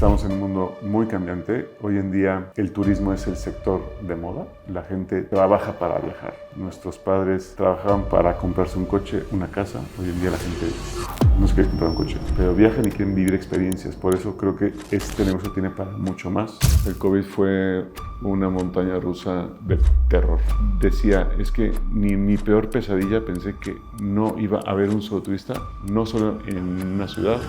Estamos en un mundo muy cambiante. Hoy en día el turismo es el sector de moda. La gente trabaja para viajar. Nuestros padres trabajaban para comprarse un coche, una casa. Hoy en día la gente no se quiere comprar un coche, pero viajan y quieren vivir experiencias. Por eso creo que este negocio tiene para mucho más. El COVID fue una montaña rusa de terror. Decía, es que ni en mi peor pesadilla pensé que no iba a haber un solo turista, no solo en una ciudad,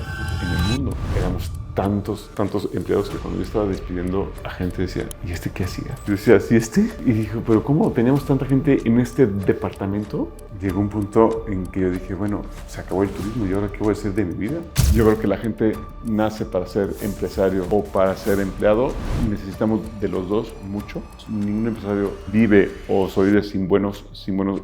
en el mundo. Éramos tantos empleados que cuando yo estaba despidiendo a gente decía, ¿y este qué hacía? Yo decía, ¿sí este? Y dijo, ¿pero cómo teníamos tanta gente en este departamento? Llegó un punto en que yo dije, bueno, se acabó el turismo y ahora ¿qué voy a hacer de mi vida? Yo creo que la gente nace para ser empresario o para ser empleado. Necesitamos de los dos mucho. Ningún empresario vive o sobrevive sin buenos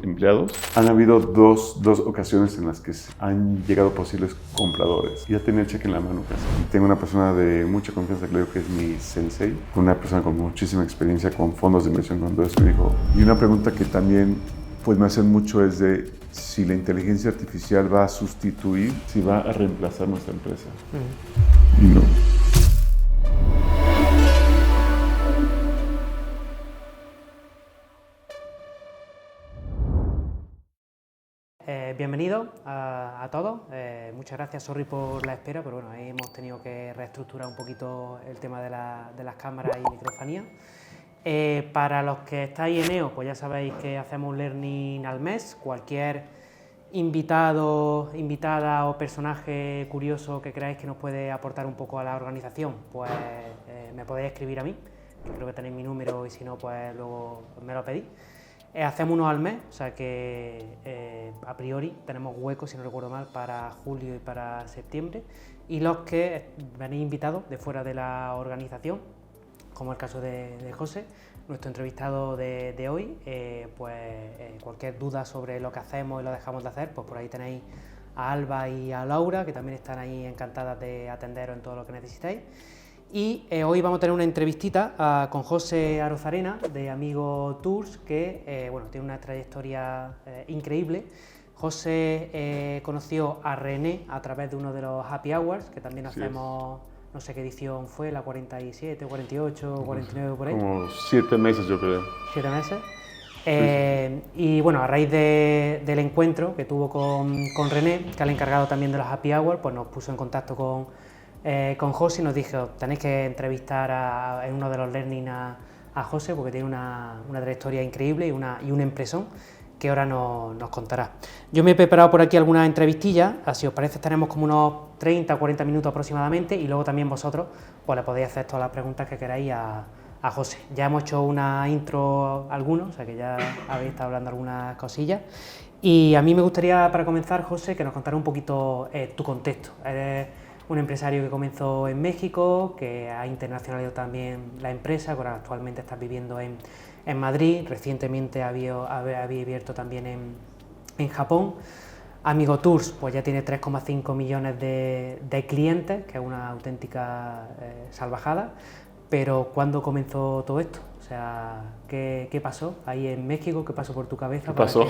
empleados. Han habido dos ocasiones en las que han llegado posibles compradores. Ya tenía el cheque en la mano casi. Tengo una persona de mucha confianza, creo que es mi sensei, una persona con muchísima experiencia con fondos de inversión cuando eso me dijo. Y una pregunta que también pues me hacen mucho es de si la inteligencia artificial va a sustituir, si va a reemplazar nuestra empresa. Y no. Bienvenido a todos, muchas gracias, sorry por la espera, pero bueno, ahí hemos tenido que reestructurar un poquito el tema de las cámaras y microfonía. Para los que estáis en EO, pues ya sabéis que hacemos un learning al mes. Cualquier invitado, invitada o personaje curioso que creáis que nos puede aportar un poco a la organización, pues me podéis escribir a mí, que creo que tenéis mi número y si no, pues luego me lo pedís. Hacemos uno al mes, o sea que a priori tenemos huecos, si no recuerdo mal, para julio y para septiembre. Y los que venís invitados de fuera de la organización, como el caso de José, nuestro entrevistado de hoy, cualquier duda sobre lo que hacemos y lo dejamos de hacer, pues por ahí tenéis a Alba y a Laura, que también están ahí encantadas de atenderos en todo lo que necesitéis. Y hoy vamos a tener una entrevistita con José Arozarena, de Amigo Tours, que tiene una trayectoria increíble. José conoció a René a través de uno de los Happy Hours, que también hacemos, no sé qué edición fue, la 47, 48, 49, por ahí. Como 7 meses, yo creo. 7 meses. Y bueno, a raíz del encuentro que tuvo con René, que es el encargado también de los Happy Hours, pues nos puso en contacto con José y nos dijo, tenéis que entrevistar en uno de los learning a José porque tiene una trayectoria increíble y un empresón que ahora nos contará. Yo me he preparado por aquí algunas entrevistillas, si os parece estaremos como unos 30 o 40 minutos aproximadamente y luego también vosotros pues le podéis hacer todas las preguntas que queráis a José. Ya hemos hecho una intro algunos, o sea que ya habéis estado hablando algunas cosillas. Y a mí me gustaría, para comenzar, José, que nos contara un poquito tu contexto. Eres un empresario que comenzó en México, que ha internacionalizado también la empresa, que ahora actualmente estás viviendo en Madrid, recientemente había abierto también en Japón. Amigo Tours, pues ya tiene 3,5 millones de clientes, que es una auténtica salvajada. Pero ¿cuándo comenzó todo esto? O sea, ¿qué pasó ahí en México? ¿Qué pasó por tu cabeza para que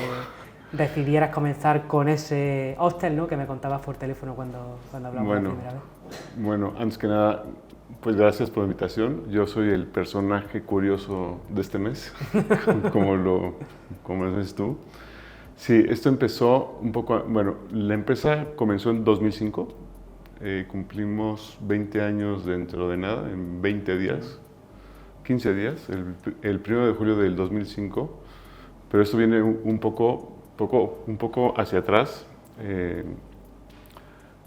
decidieras comenzar con ese hostel, ¿no?, que me contabas por teléfono cuando hablamos la primera vez? Bueno, antes que nada, pues gracias por la invitación. Yo soy el personaje curioso de este mes, como lo ves tú. Sí, esto empezó un poco, la empresa comenzó en 2005. Cumplimos 20 años dentro de nada, en 20 días, 15 días, el 1 de julio del 2005, pero esto viene un poco hacia atrás.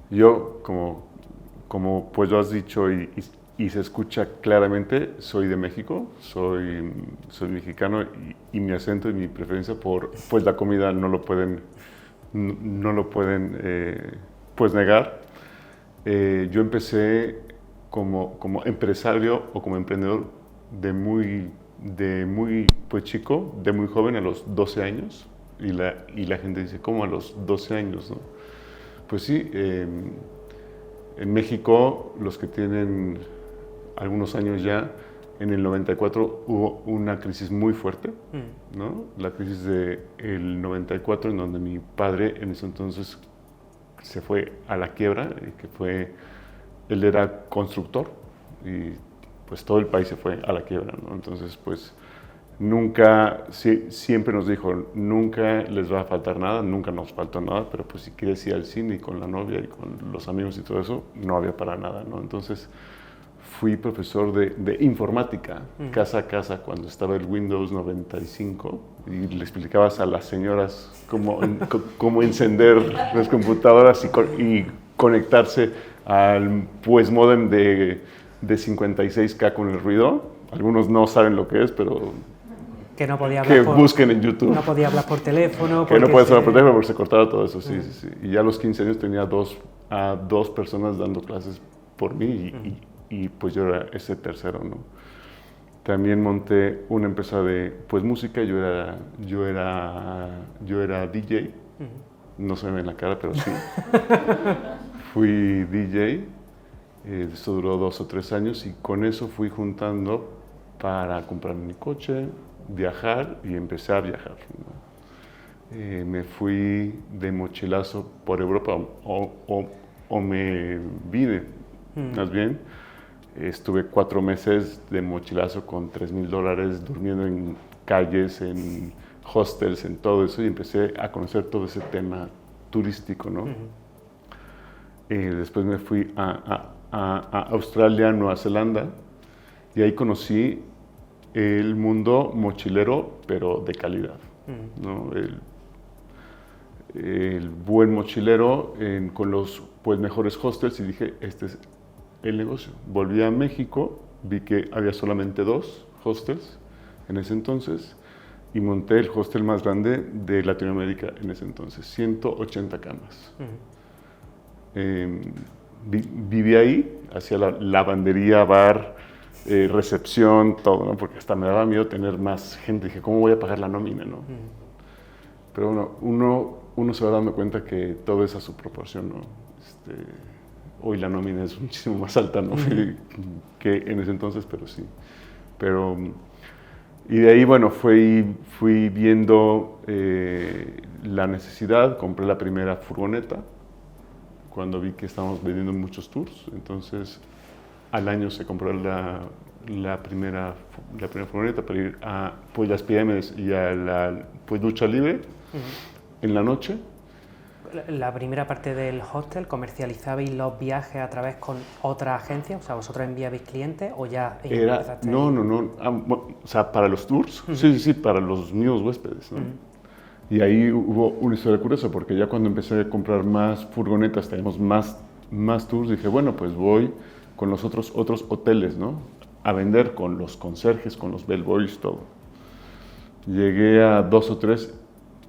Yo, como pues lo has dicho y se escucha claramente, soy de México, soy mexicano y mi acento y mi preferencia por pues la comida no lo pueden pues negar. Yo empecé como empresario o como emprendedor de muy pues chico, de muy joven, a los 12 años. Y la gente dice, ¿cómo a los 12 años? ¿No? Pues sí, en México, los que tienen algunos años ya, en el 94 hubo una crisis muy fuerte, ¿no? La crisis del 94, en donde mi padre en ese entonces se fue a la quiebra, él era constructor, y pues todo el país se fue a la quiebra, ¿no? Entonces, pues nunca, siempre nos dijo, nunca les va a faltar nada, nunca nos faltó nada, pero pues si quieres ir al cine y con la novia y con los amigos y todo eso, no había para nada, ¿no? Entonces fui profesor de informática, casa a casa, cuando estaba el Windows 95, y le explicabas a las señoras cómo encender las computadoras y conectarse al pues módem de 56K con el ruido. Algunos no saben lo que es, pero que no podía hablar busquen en YouTube. No podía hablar por teléfono. Que no podía hablar por teléfono porque se cortaba todo eso, sí. Y ya a los 15 años tenía dos personas dando clases por mí y pues yo era ese tercero, ¿no? También monté una empresa de pues música, yo era DJ, no se me ve en la cara, pero sí. Fui DJ, esto duró 2 o 3 años y con eso fui juntando para comprar mi coche, viajar y empecé a viajar, ¿no? Me fui de mochilazo por Europa o me vine, más bien. Estuve 4 meses de mochilazo con $3,000 durmiendo en calles, en hostels, en todo eso y empecé a conocer todo ese tema turístico, ¿no? Después me fui a Australia, Nueva Zelanda y ahí conocí el mundo mochilero, pero de calidad, ¿no? El buen mochilero con los pues, mejores hostels y dije, este es el negocio. Volví a México, vi que había solamente 2 hostels en ese entonces y monté el hostel más grande de Latinoamérica en ese entonces, 180 camas. Viví ahí, hacía la lavandería, bar, recepción, todo, ¿no? Porque hasta me daba miedo tener más gente. Dije, ¿cómo voy a pagar la nómina, no? Pero bueno, uno se va dando cuenta que todo es a su proporción, ¿no? Hoy la nómina es muchísimo más alta, ¿no? que en ese entonces, pero sí. Y de ahí, bueno, fui viendo la necesidad, compré la primera furgoneta, cuando vi que estábamos vendiendo muchos tours, entonces al año se compró la primera furgoneta para ir a pues, las PMs y a la pues, ducha libre en la noche. La primera parte del hostel, ¿comercializabais los viajes a través con otra agencia? O sea, ¿vosotros enviabais clientes o ya empezasteis? No. O sea, para los tours, sí, para los mismos huéspedes, ¿no? Y ahí hubo una historia curiosa, porque ya cuando empecé a comprar más furgonetas, tenemos más tours, dije, bueno, pues voy con los otros hoteles, ¿no? A vender con los conserjes, con los bellboys, todo. Llegué a 2 o 3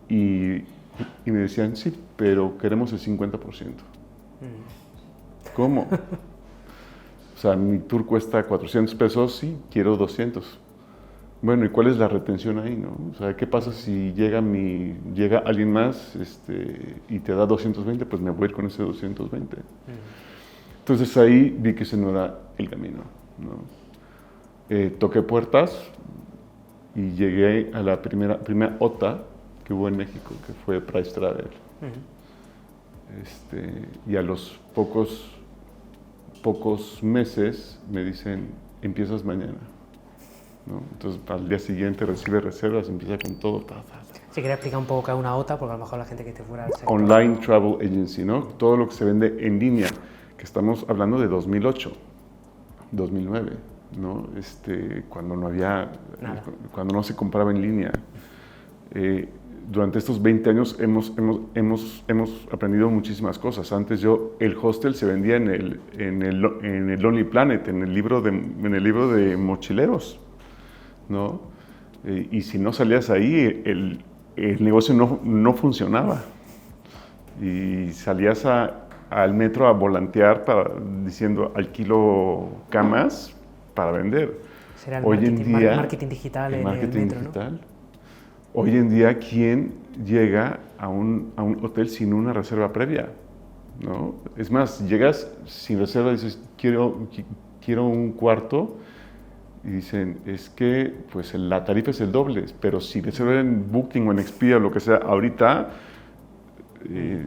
y me decían, sí, pero queremos el 50%. ¿Cómo? O sea, mi tour cuesta $400, sí, quiero 200. Bueno, ¿y cuál es la retención ahí, no? O sea, ¿qué pasa si llega alguien más y te da 220? Pues me voy a ir con ese 220. Entonces ahí vi que ese no era el camino, ¿no? Toqué puertas y llegué a la primera OTA que hubo en México, que fue Price Travel. Y a los pocos meses me dicen, empiezas mañana, ¿no? Entonces al día siguiente recibe reservas, empieza con todo. Si quieres explicar un poco qué es una OTA, porque a lo mejor la gente que esté fuera del sector. Online Travel Agency, ¿no? Todo lo que se vende en línea, que estamos hablando de 2008, 2009, ¿no? Cuando no había, cuando no se compraba en línea. Durante estos 20 años hemos aprendido muchísimas cosas. Antes el hostel se vendía en el Lonely Planet, en el libro de mochileros, ¿no? Y si no salías ahí, el negocio no funcionaba. Y salías al metro a volantear diciendo alquilo camas para vender. Será el marketing digital en el metro, ¿no? Hoy en día, ¿quién llega a un hotel sin una reserva previa? ¿No? Es más, llegas sin reserva y dices, quiero un cuarto, y dicen, es que pues, la tarifa es el doble, pero si reservas en Booking o en Expedia o lo que sea, ahorita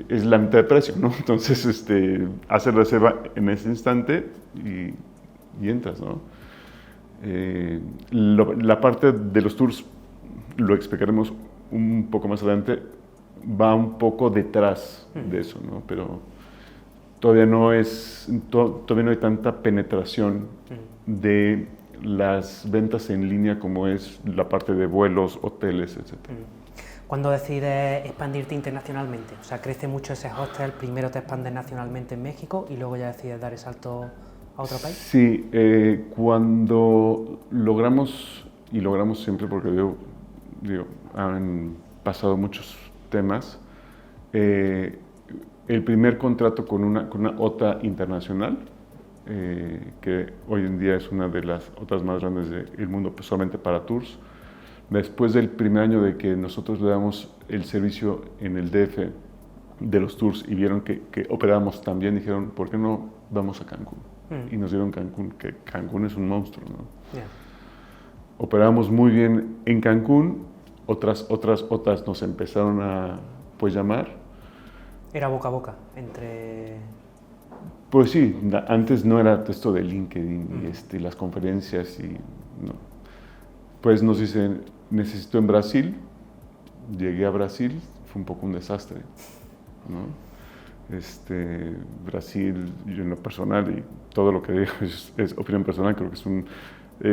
es la mitad de precio, ¿no? Entonces, haces reserva en ese instante y y entras, ¿no? La parte de los tours, lo explicaremos un poco más adelante, va un poco detrás de eso, ¿no? Pero todavía no hay tanta penetración de las ventas en línea como es la parte de vuelos, hoteles, etc. ¿Cuándo decides expandirte internacionalmente? O sea, crece mucho ese hostel, primero te expandes nacionalmente en México y luego ya decides dar el salto a otro país. Sí, cuando logramos siempre, porque han pasado muchos temas, el primer contrato con una OTA internacional, que hoy en día es una de las OTAs más grandes del mundo, pues, solamente para tours. Después del primer año de que nosotros le damos el servicio en el DF de los tours y vieron que operábamos tan bien, dijeron, ¿por qué no vamos a Cancún? Y nos dieron Cancún, que Cancún es un monstruo, ¿no? Yeah. Operábamos muy bien en Cancún, otras OTAs nos empezaron a llamar. Era boca a boca entre... Pues sí, antes no era esto de LinkedIn y las conferencias y no. Pues nos dicen, necesito en Brasil. Llegué a Brasil, fue un poco un desastre, ¿no? Brasil, yo en lo personal, y todo lo que digo es opinión personal, creo que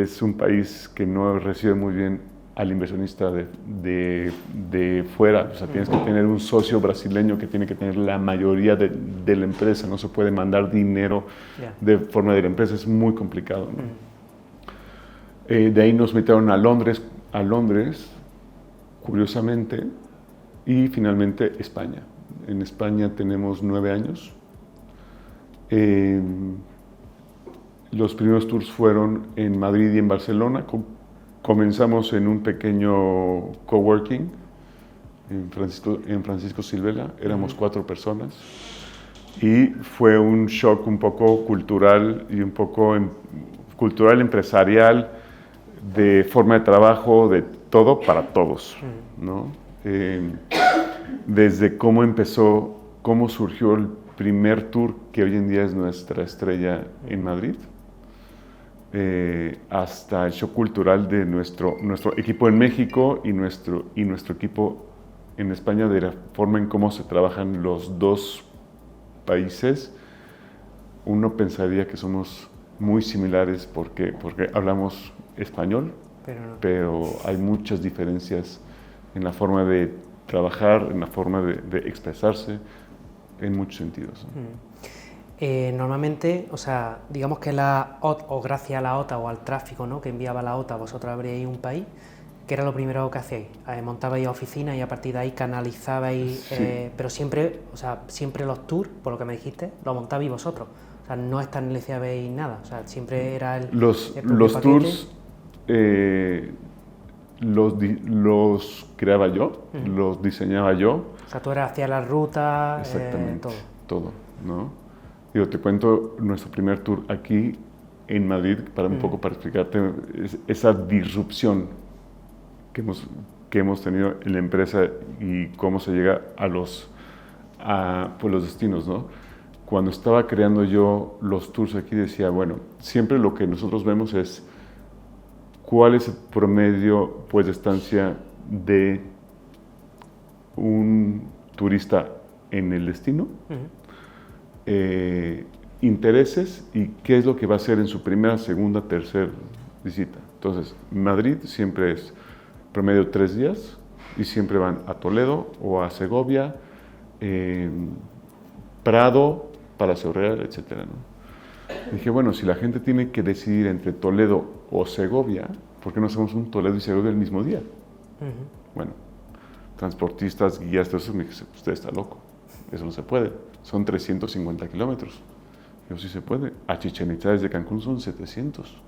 es un país que no recibe muy bien al inversionista de fuera. O sea, tienes que tener un socio brasileño que tiene que tener la mayoría de la empresa, no se puede mandar dinero de forma de la empresa, es muy complicado, ¿no? De ahí nos metieron a Londres, curiosamente, y finalmente España. En España tenemos 9 años. Los primeros tours fueron en Madrid y en Barcelona. Comenzamos en un pequeño coworking en Francisco Silvela, éramos 4 personas. Y fue un shock un poco cultural y un poco cultural, empresarial, de forma de trabajo, de todo para todos, ¿no? Desde cómo empezó, cómo surgió el primer tour que hoy en día es nuestra estrella en Madrid, hasta el shock cultural de nuestro equipo en México y nuestro equipo en España, de la forma en cómo se trabajan los dos países. Uno pensaría que somos muy similares porque hablamos español, pero hay muchas diferencias en la forma de trabajar, en la forma de expresarse, en muchos sentidos, ¿no? Normalmente, o sea, digamos que la OTA, o gracias a la OTA o al tráfico, ¿no?, que enviaba la OTA, vosotros abríais un país. ¿Qué era lo primero que hacíais? Montabais oficinas y a partir de ahí canalizabais, Sí. pero siempre, o sea, siempre los tours, por lo que me dijiste, los montabais vosotros. O sea, no externalizabais nada, o sea, siempre era el Los paquete. tours los creaba yo, los diseñaba yo. O sea, tú hacías las rutas, Exactamente, todo, ¿no? Digo, te cuento nuestro primer tour aquí en Madrid, para un poco para explicarte esa disrupción que hemos tenido en la empresa y cómo se llega a los destinos, ¿no? Cuando estaba creando yo los tours aquí decía, bueno, siempre lo que nosotros vemos es cuál es el promedio, pues, de estancia de un turista en el destino, intereses y qué es lo que va a hacer en su primera, segunda, tercera visita. Entonces, Madrid siempre es promedio 3 días y siempre van a Toledo o a Segovia, Prado, Palacio Real, etc., ¿no? Dije, bueno, si la gente tiene que decidir entre Toledo o Segovia, ¿por qué no hacemos un Toledo y Segovia el mismo día? Bueno, transportistas, guías, todo eso, me dije, usted está loco, eso no se puede, son 350 kilómetros. Yo, sí se puede. A Chichén Itzá desde Cancún son 700.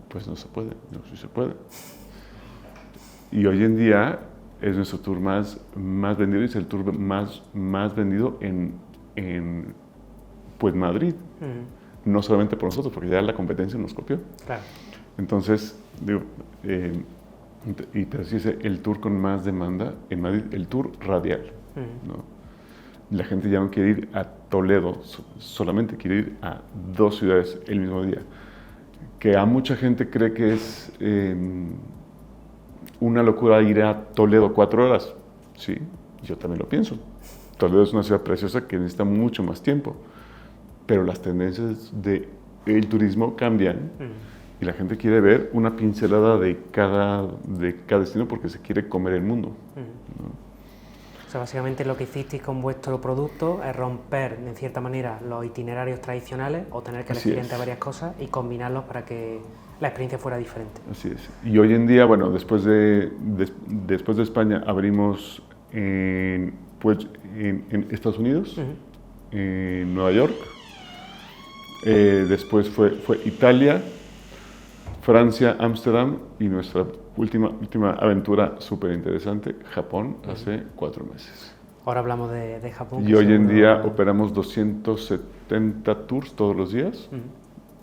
Pues no se puede. Yo, sí se puede. Y hoy en día es nuestro tour más vendido y es el tour más vendido en pues Madrid. No solamente por nosotros, porque ya la competencia nos copió. Claro. Entonces, digo, pero sí es el tour con más demanda en Madrid, el tour radial, ¿no? La gente ya no quiere ir a Toledo solamente, quiere ir a 2 ciudades el mismo día. Que a mucha gente cree que es una locura ir a Toledo 4 horas. Sí, yo también lo pienso. Toledo es una ciudad preciosa que necesita mucho más tiempo, pero las tendencias del turismo cambian y la gente quiere ver una pincelada de cada destino porque se quiere comer el mundo. ¿No? O sea, básicamente lo que hicisteis con vuestro producto es romper, en cierta manera, los itinerarios tradicionales o tener que elegir entre varias cosas y combinarlos para que la experiencia fuera diferente. Así es. Y hoy en día, bueno, después de España abrimos en Estados Unidos, en Nueva York, después fue Italia, Francia, Ámsterdam y nuestra última aventura súper interesante, Japón, hace 4 meses. Ahora hablamos de Japón. Y hoy en día operamos 270 tours todos los días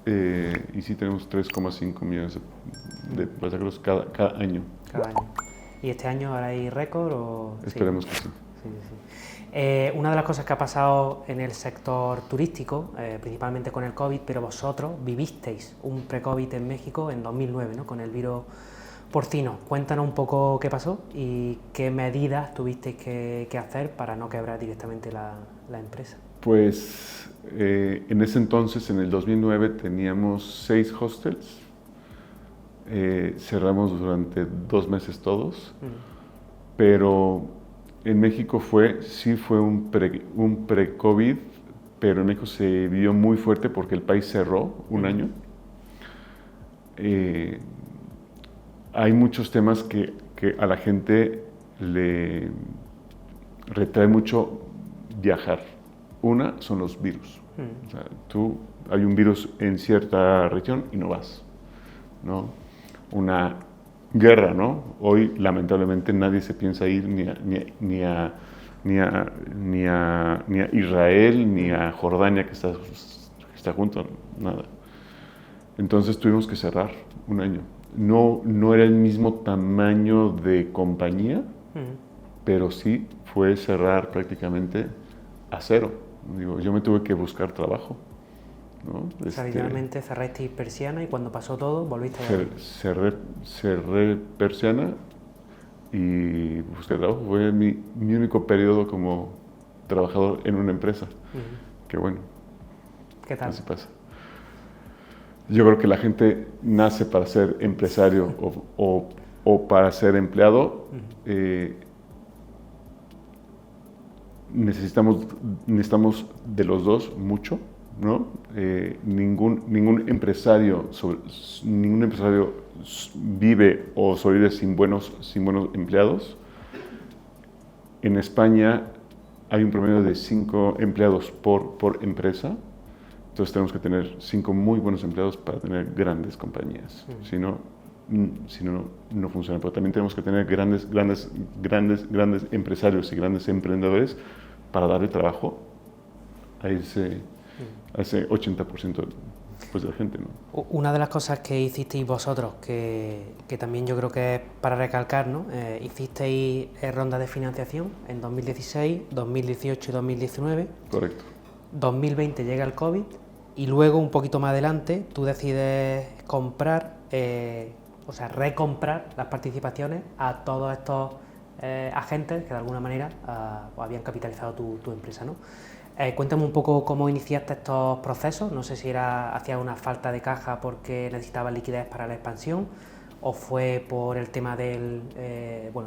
y sí tenemos 3,5 millones de pasajeros cada año. Cada año. ¿Y este año haréis récord o...? Esperemos que sí. Una de las cosas que ha pasado en el sector turístico, principalmente con el COVID, pero vosotros vivisteis un pre-COVID en México en 2009, ¿no? Con el virus porcino. Cuéntanos un poco qué pasó y qué medidas tuvisteis que hacer para no quebrar directamente la empresa. Pues en ese entonces, en el 2009, teníamos 6 hostels. Cerramos durante 2 meses todos, pero en México sí fue un pre-COVID, pero en México se vio muy fuerte porque el país cerró un año. Hay muchos temas que a la gente le retrae mucho viajar. Una son los virus. O sea, hay un virus en cierta región y no vas, ¿no? Una guerra, ¿no? Hoy, lamentablemente, nadie se piensa ir ni a Israel, ni a Jordania, que está junto, nada. Entonces tuvimos que cerrar un año. No era el mismo tamaño de compañía, pero sí fue cerrar prácticamente a cero. Digo, yo me tuve que buscar trabajo, ¿no? O sea, literalmente cerrasteis persiana y cuando pasó todo volviste a... Cerré persiana y busqué trabajo. Fue mi único periodo como trabajador en una empresa. Que bueno. ¿Qué tal? Así pasa. Yo creo que la gente nace para ser empresario o para ser empleado. Necesitamos de los dos mucho, ¿no? Ningún empresario vive o sobrevive sin buenos empleados. En España hay un promedio de 5 empleados por empresa. Entonces tenemos que tener 5 muy buenos empleados para tener grandes compañías. Si no, no funciona. Pero también tenemos que tener grandes empresarios y grandes emprendedores para darle trabajo a ese 80% pues, de la gente, ¿no? Una de las cosas que hicisteis vosotros, que también yo creo que es para recalcar, ¿no? Hicisteis ronda de financiación en 2016, 2018 y 2019. Correcto. 2020 llega el COVID y luego, un poquito más adelante, tú decides recomprar las participaciones a todos estos agentes que de alguna manera habían capitalizado tu empresa, ¿no? Cuéntame un poco cómo iniciaste estos procesos. No sé si hacía una falta de caja porque necesitabas liquidez para la expansión o fue por el tema de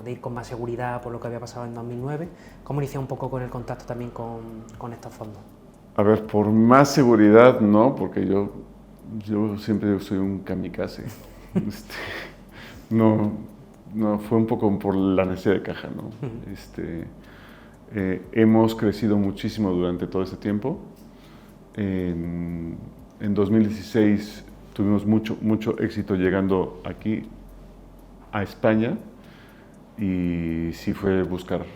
ir con más seguridad por lo que había pasado en 2009. ¿Cómo inició un poco con el contacto también con estos fondos? A ver, por más seguridad no, porque yo siempre soy un kamikaze. No, fue un poco por la necesidad de caja, ¿no? Hemos crecido muchísimo durante todo este tiempo. En 2016 tuvimos mucho éxito llegando aquí a España y sí fue buscar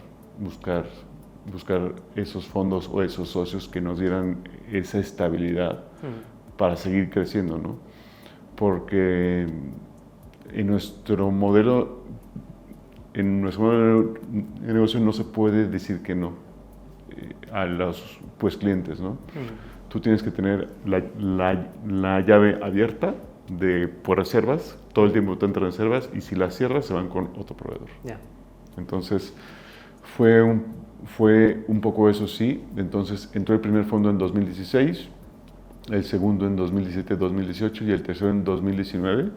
esos fondos o esos socios que nos dieran esa estabilidad para seguir creciendo, ¿no? Porque en nuestro modelo de negocio no se puede decir que no. a los clientes, ¿no? Tú tienes que tener la llave abierta por reservas, todo el tiempo te entran reservas y si las cierras se van con otro proveedor. Yeah. Entonces fue un poco eso, sí. Entonces entró el primer fondo en 2016, el segundo en 2017-2018 y el tercero en 2019.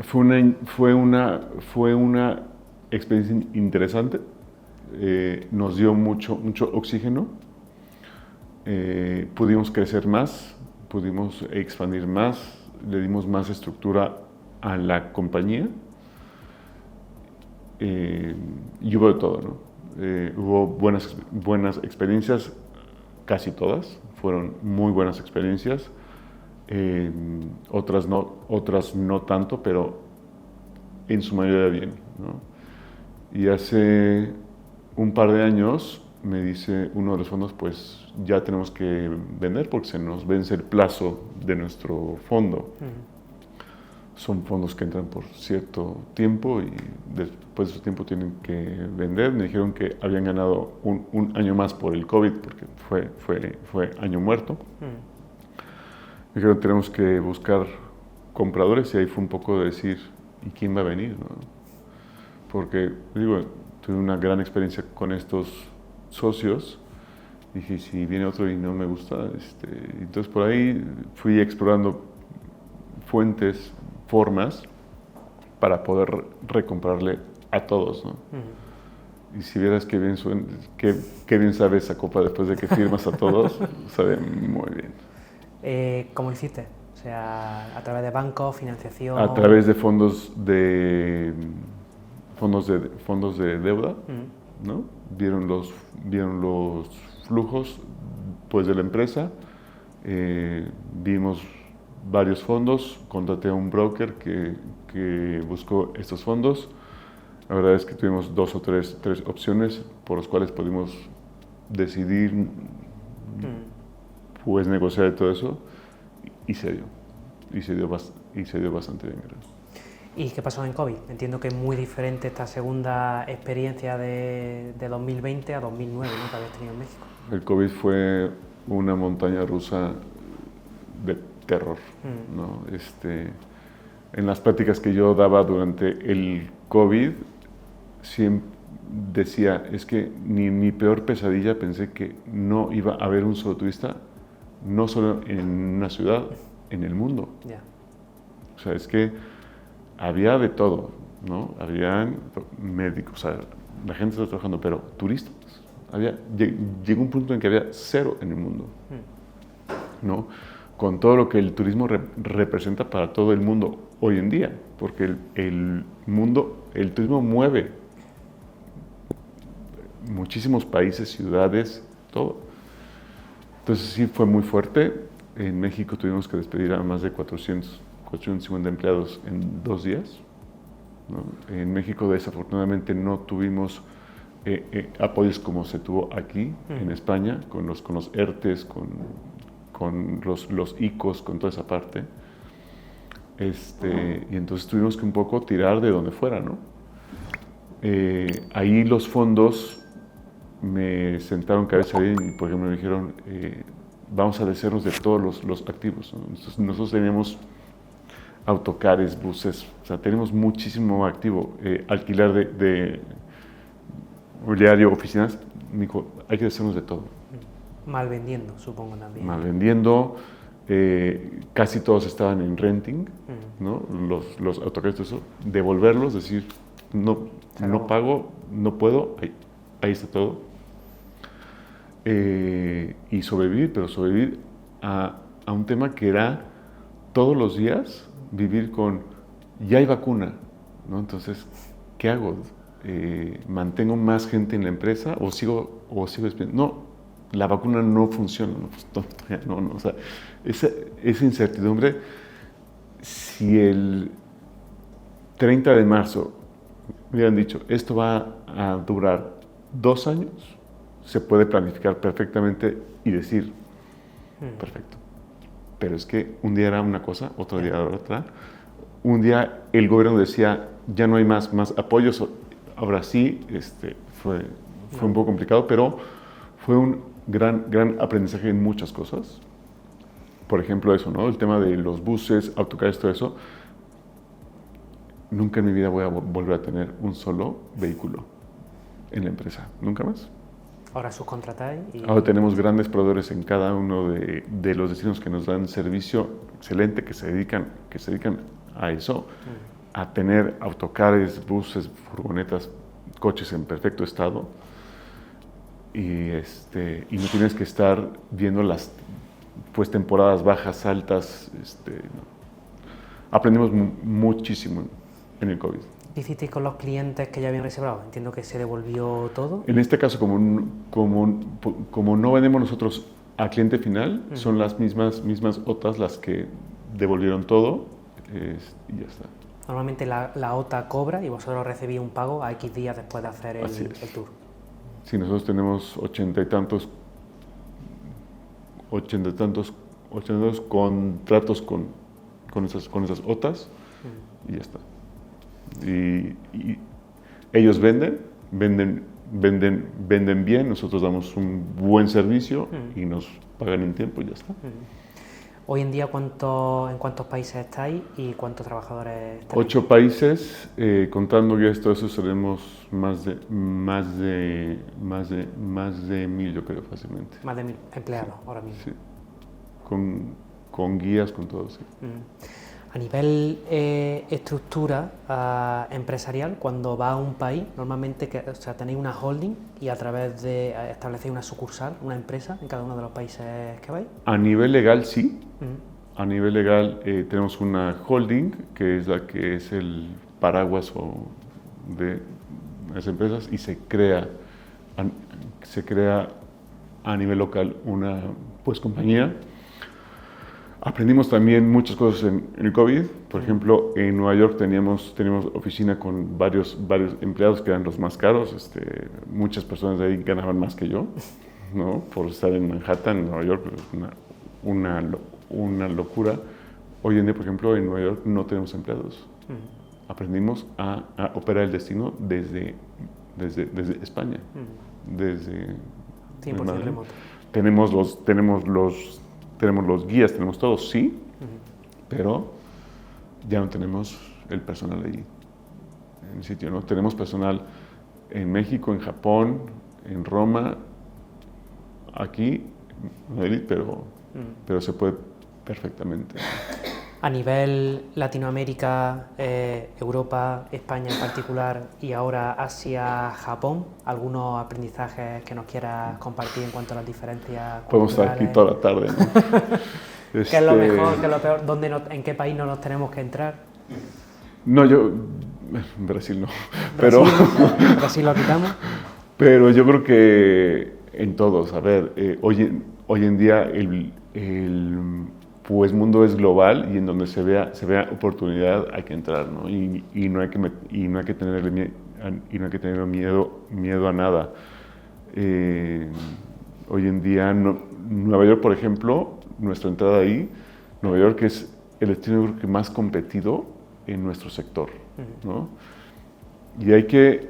Fue una experiencia interesante, nos dio mucho oxígeno, pudimos crecer más, pudimos expandir más, le dimos más estructura a la compañía y hubo de todo, ¿no? Hubo buenas experiencias, casi todas fueron muy buenas experiencias. Otras no tanto, pero en su mayoría bien, ¿no? Y hace un par de años me dice uno de los fondos, pues ya tenemos que vender porque se nos vence el plazo de nuestro fondo. Son fondos que entran por cierto tiempo y después de ese tiempo tienen que vender. Me dijeron que habían ganado un año más por el COVID porque fue año muerto. Me dijeron tenemos que buscar compradores y ahí fue un poco de decir, ¿y quién va a venir, no? Porque, digo, tuve una gran experiencia con estos socios. Dije, si viene otro y no me gusta, entonces por ahí fui explorando fuentes, formas para poder recomprarle a todos, ¿no? Y si vieras qué bien sabe esa copa después de que firmas a todos, sabe muy bien. ¿Cómo lo hiciste? O sea, a través de bancos, financiación. A través de fondos de deuda, ¿no? Vieron los flujos, pues, de la empresa. Vimos varios fondos, contraté a un broker que buscó estos fondos. La verdad es que tuvimos 2 o 3 opciones por las cuales pudimos decidir, pues, negociar y todo eso, y se dio bastante bien, creo. ¿Y qué pasó en COVID? Entiendo que es muy diferente esta segunda experiencia de 2020 a 2009, ¿no?, que habéis tenido en México. El COVID fue una montaña rusa de terror, ¿no? En las pláticas que yo daba durante el COVID, siempre decía, es que ni mi peor pesadilla pensé que no iba a haber un solo turista, no solo en una ciudad, en el mundo. Yeah. O sea, es que había de todo, ¿no? Habían médicos, o sea, la gente estaba trabajando, pero turistas. Llegó un punto en que había 0 en el mundo, ¿no? Con todo lo que el turismo representa para todo el mundo hoy en día, porque el turismo mueve muchísimos países, ciudades, todo. Entonces sí fue muy fuerte. En México tuvimos que despedir a más de 450 empleados en 2 días, ¿no? En México desafortunadamente no tuvimos apoyos como se tuvo aquí en España, con los ERTES, con los ICOs, con toda esa parte. Y entonces tuvimos que un poco tirar de donde fuera, ¿no? Ahí los fondos me sentaron cabeza bien y, por ejemplo, me dijeron, vamos a deshacernos de todos los activos, ¿no? Entonces, nosotros teníamos autocares, buses, o sea, tenemos muchísimo activo. Alquilar de mobiliario, oficinas, me dijo, hay que deshacernos de todo. Mal vendiendo, supongo también. Mal vendiendo, casi todos estaban en renting, ¿no? Los autocares, todo eso, devolverlos, decir, no pago, no puedo, ahí está todo. Y sobrevivir, pero sobrevivir a un tema que era todos los días vivir con, ya hay vacuna, ¿no? Entonces, ¿qué hago? ¿Mantengo más gente en la empresa o sigo despidiendo? No, la vacuna no funciona, no, o sea, esa incertidumbre, si el 30 de marzo me hubieran dicho, esto va a durar 2 años, se puede planificar perfectamente y decir, perfecto. Pero es que un día era una cosa, otro día era otra. Un día el gobierno decía, ya no hay más apoyos, ahora sí, Fue un poco complicado, pero fue un gran aprendizaje en muchas cosas. Por ejemplo, eso, ¿no? El tema de los buses, autocares, todo eso. Nunca en mi vida voy a volver a tener un solo vehículo en la empresa. Nunca más. Ahora subcontratáis y... Ahora tenemos grandes proveedores en cada uno de los destinos que nos dan servicio excelente, que se dedican a eso, a tener autocares, buses, furgonetas, coches en perfecto estado. Y no tienes que estar viendo las temporadas bajas, altas. ¿No? Aprendimos muchísimo en el COVID. ¿Qué hicisteis con los clientes que ya habían reservado? Entiendo que se devolvió todo. En este caso, como no vendemos nosotros al cliente final, son las mismas OTAs las que devolvieron todo y ya está. Normalmente la OTA cobra y vosotros recibís un pago a X días después de hacer el tour. Sí, nosotros tenemos 80 y tantos contratos con esas OTAs y ya está. Y ellos venden bien, nosotros damos un buen servicio y nos pagan en tiempo y ya está. Hoy en día, ¿en cuántos países estáis y cuántos trabajadores estáis? 8 países, contando ya esto, eso seremos más de 1000, yo creo, fácilmente. Más de 1000 empleados ahora mismo. Sí. Con guías, con todo, sí. A nivel estructura empresarial, cuando va a un país, normalmente tenéis una holding y a través de establecéis una sucursal, una empresa en cada uno de los países que vais. A nivel legal, sí. A nivel legal tenemos una holding, que es la que es el paraguas de las empresas, y se crea a nivel local una compañía. Aprendimos también muchas cosas en el COVID. Por ejemplo, en Nueva York teníamos oficina con varios empleados que eran los más caros. Muchas personas de ahí ganaban más que yo, ¿no? Por estar en Manhattan, en Nueva York, una locura. Hoy en día, por ejemplo, en Nueva York no tenemos empleados. Aprendimos a operar el destino desde España, desde 100% remoto. Tenemos los guías, tenemos todo, sí, pero ya no tenemos el personal ahí en el sitio, ¿no? Tenemos personal en México, en Japón, en Roma, aquí, en Madrid, pero se puede perfectamente. A nivel Latinoamérica, Europa, España en particular y ahora Asia, Japón, ¿algunos aprendizajes que nos quieras compartir en cuanto a las diferencias culturales? Podemos estar aquí toda la tarde, ¿no? ¿Qué es lo mejor, qué es lo peor? ¿En qué país no nos tenemos que entrar? No, Brasil no. Pero Brasil lo quitamos. Pero yo creo que en todos, a ver, hoy en día el mundo es global y en donde se vea oportunidad hay que entrar, ¿no? Y no hay que tenerle miedo a nada. Hoy en día Nueva York, por ejemplo, nuestra entrada ahí, Nueva York es el destino que más competido en nuestro sector, ¿no? Y hay que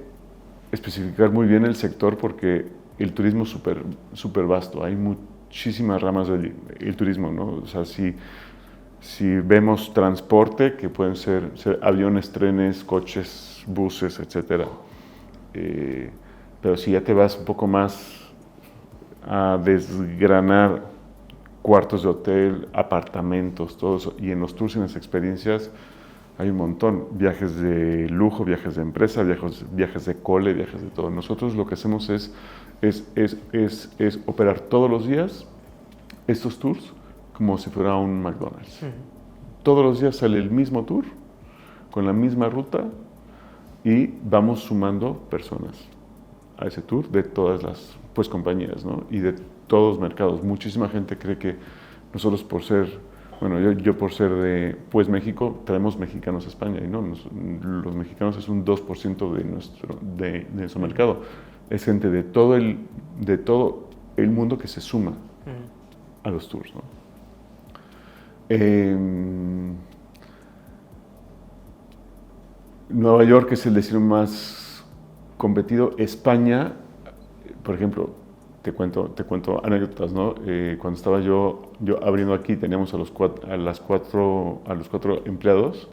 especificar muy bien el sector porque el turismo es súper vasto, hay muchísimas ramas del turismo, ¿no? O sea, si vemos transporte, que pueden ser aviones, trenes, coches, buses, etc. Pero si ya te vas un poco más a desgranar cuartos de hotel, apartamentos, todo eso, y en los tours y en las experiencias hay un montón, viajes de lujo, viajes de empresa, viajes de cole, viajes de todo. Nosotros lo que hacemos es operar todos los días estos tours como si fuera un McDonald's. Todos los días sale el mismo tour, con la misma ruta, y vamos sumando personas a ese tour de todas las compañías, ¿no? Y de todos los mercados. Muchísima gente cree que nosotros por ser, yo por ser de México, traemos mexicanos a España, y no, los mexicanos es un 2% de nuestro mercado. Es gente de todo el mundo que se suma a los tours, ¿no? Nueva York es el destino más competido. España por ejemplo, te cuento anécdotas, ¿no? Cuando estaba yo abriendo aquí, teníamos a los cuatro empleados.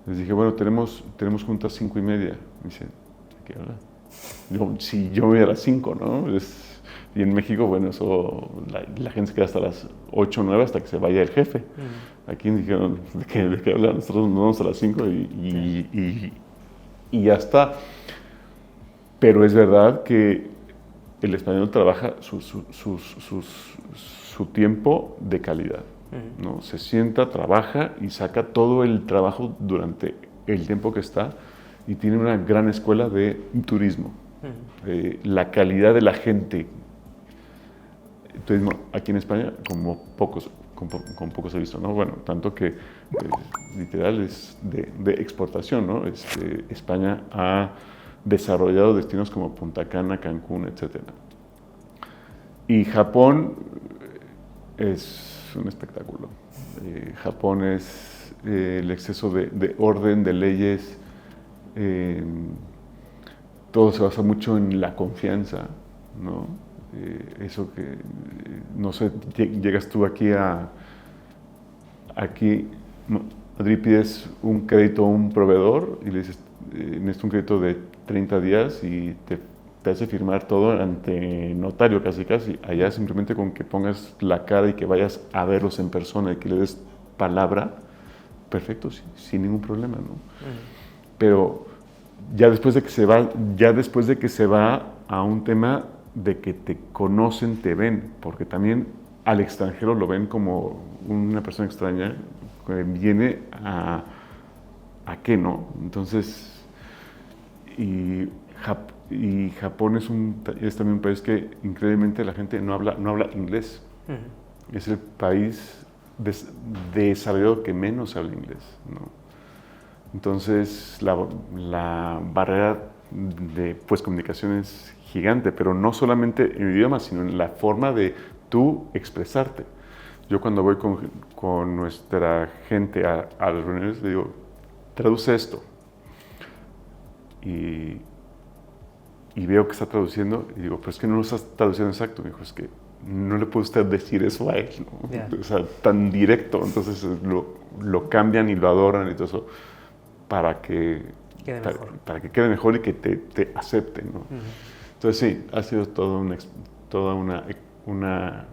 Les dije, bueno, tenemos juntas 5:30. Me dicen, ¿de qué habla? Yo me voy a las 5, ¿no? Y en México, bueno, eso, la gente se queda hasta las 8 o 9 hasta que se vaya el jefe. Aquí dijeron, ¿de qué hablan? Nosotros nos vamos a las 5 y ya está. Pero es verdad que el español trabaja su tiempo de calidad, ¿no? Se sienta, trabaja y saca todo el trabajo durante el tiempo que está y tiene una gran escuela de turismo. La calidad de la gente, turismo aquí en España, como con pocos he visto, ¿no? Bueno, tanto que literal es de exportación, ¿no? España ha desarrollado destinos como Punta Cana, Cancún, etc. Y Japón es un espectáculo. Japón es el exceso de orden, de leyes. Todo se basa mucho en la confianza, ¿no? Eso que, no sé, llegas tú aquí Madrid, pides un crédito a un proveedor y le dices, necesito un crédito de 30 días y te hace firmar todo ante notario casi. Allá simplemente con que pongas la cara y que vayas a verlos en persona y que le des palabra, perfecto, sin ningún problema, ¿no? Pero ya después de que se va a un tema de que te conocen, te ven, porque también al extranjero lo ven como una persona extraña que viene a qué, ¿no? Entonces, y Japón es también un país que increíblemente la gente no habla inglés. Es el país desarrollado que menos habla inglés, ¿no? Entonces, la barrera de comunicación es gigante, pero no solamente en el idioma, sino en la forma de tú expresarte. Yo cuando voy con nuestra gente a las reuniones, le digo, traduce esto. Y veo que está traduciendo y digo, pero es que no lo estás traduciendo exacto. Me dijo, es que no le puede usted decir eso a él, ¿no? Yeah. O sea, tan directo. Entonces lo cambian y lo adoran y todo eso para que quede mejor y que te acepten, ¿no? Entonces sí, ha sido toda una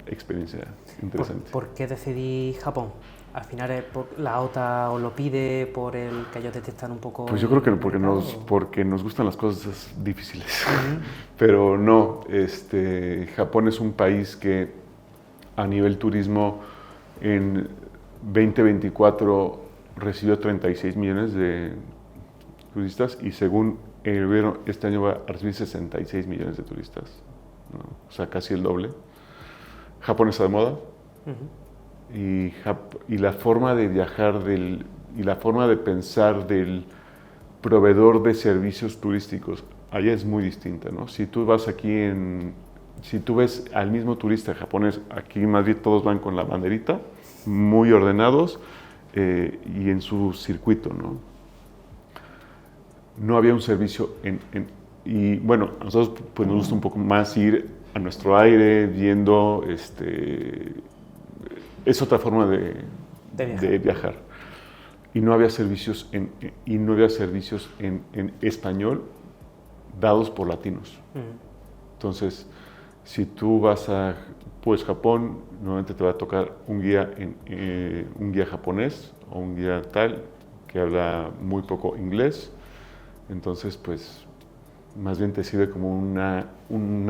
experiencia interesante. ¿Por qué decidí Japón? Al final es por la OTA os lo pide, por el que ellos detectan un poco. Pues yo creo que porque nos gustan las cosas difíciles. Pero no, Japón es un país que a nivel turismo en 2024 recibió 36 millones de turistas y según el gobierno este año va a recibir 66 millones de turistas, ¿no? O sea, casi el doble. Japón está de moda. Y la forma de viajar y la forma de pensar del proveedor de servicios turísticos allá es muy distinta, ¿no? Si tú ves al mismo turista japonés, aquí en Madrid todos van con la banderita, muy ordenados y en su circuito, ¿no? No había un servicio y bueno, a nosotros pues nos gusta un poco más ir a nuestro aire, viendo es otra forma de viajar. Y no había servicios en español dados por latinos. Entonces, si tú vas a Japón, normalmente te va a tocar un guía japonés o un guía tal que habla muy poco inglés. Entonces, pues, más bien te sirve como una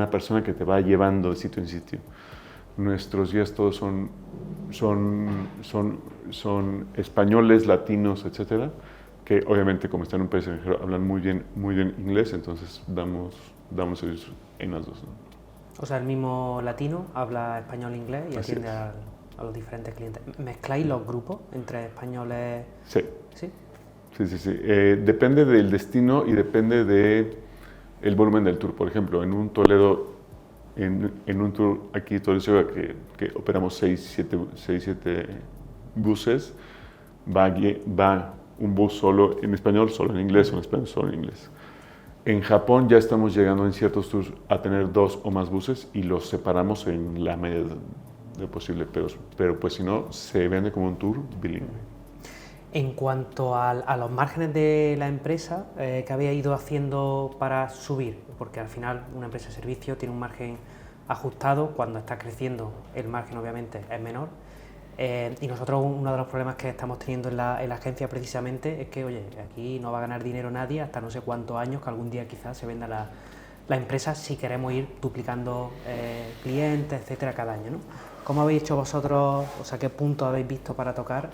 persona que te va llevando de sitio en sitio. Nuestros guías todos son españoles, latinos, etcétera, que obviamente como están en un país extranjero hablan muy bien inglés, entonces damos servicios en las dos, ¿no? O sea, el mismo latino habla español e inglés y atiende a los diferentes clientes. ¿Mezcláis los grupos entre españoles? Sí. ¿Sí? Sí. Depende del destino y depende del volumen del tour. Por ejemplo, en un Toledo, en un tour aquí Toledo que operamos 6-7 buses, va un bus solo en español, solo en inglés, o en español, solo en inglés. En Japón ya estamos llegando en ciertos tours a tener 2 o más buses y los separamos en la medida de posible, pero pues si no, se vende como un tour bilingüe. En cuanto a los márgenes de la empresa, ¿qué había ido haciendo para subir? Porque al final una empresa de servicio tiene un margen ajustado, cuando está creciendo el margen obviamente es menor. Y nosotros uno de los problemas que estamos teniendo en la agencia precisamente es que, oye, aquí no va a ganar dinero nadie hasta no sé cuántos años, que algún día quizás se venda la empresa si queremos ir duplicando clientes, etcétera, cada año, ¿no? ¿Cómo habéis hecho vosotros, o sea, qué punto habéis visto para tocar,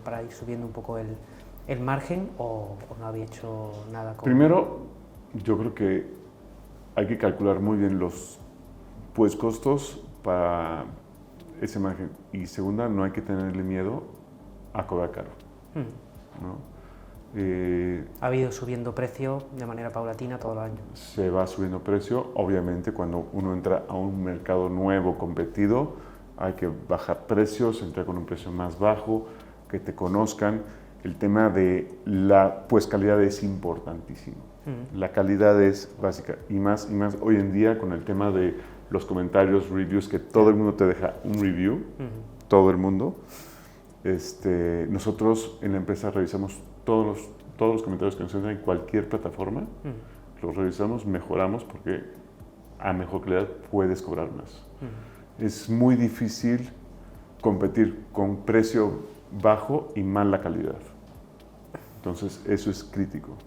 para ir subiendo un poco el margen, o no habéis hecho nada con...? Primero, yo creo que hay que calcular muy bien los costos para ese margen. Y segunda, no hay que tenerle miedo a cobrar caro, ¿no? Ha ido subiendo precios de manera paulatina todos los años. Se va subiendo precio. Obviamente, cuando uno entra a un mercado nuevo, competido, hay que bajar precios, entrar con un precio más bajo, que te conozcan. El tema de la calidad es importantísimo. La calidad es básica y más hoy en día con el tema de los comentarios, reviews, que todo el mundo te deja un review, todo el mundo. Nosotros en la empresa revisamos todos los comentarios que nos entran en cualquier plataforma, los revisamos, mejoramos porque a mejor calidad puedes cobrar más. Es muy difícil competir con precio bajo y mala calidad. Entonces eso es crítico,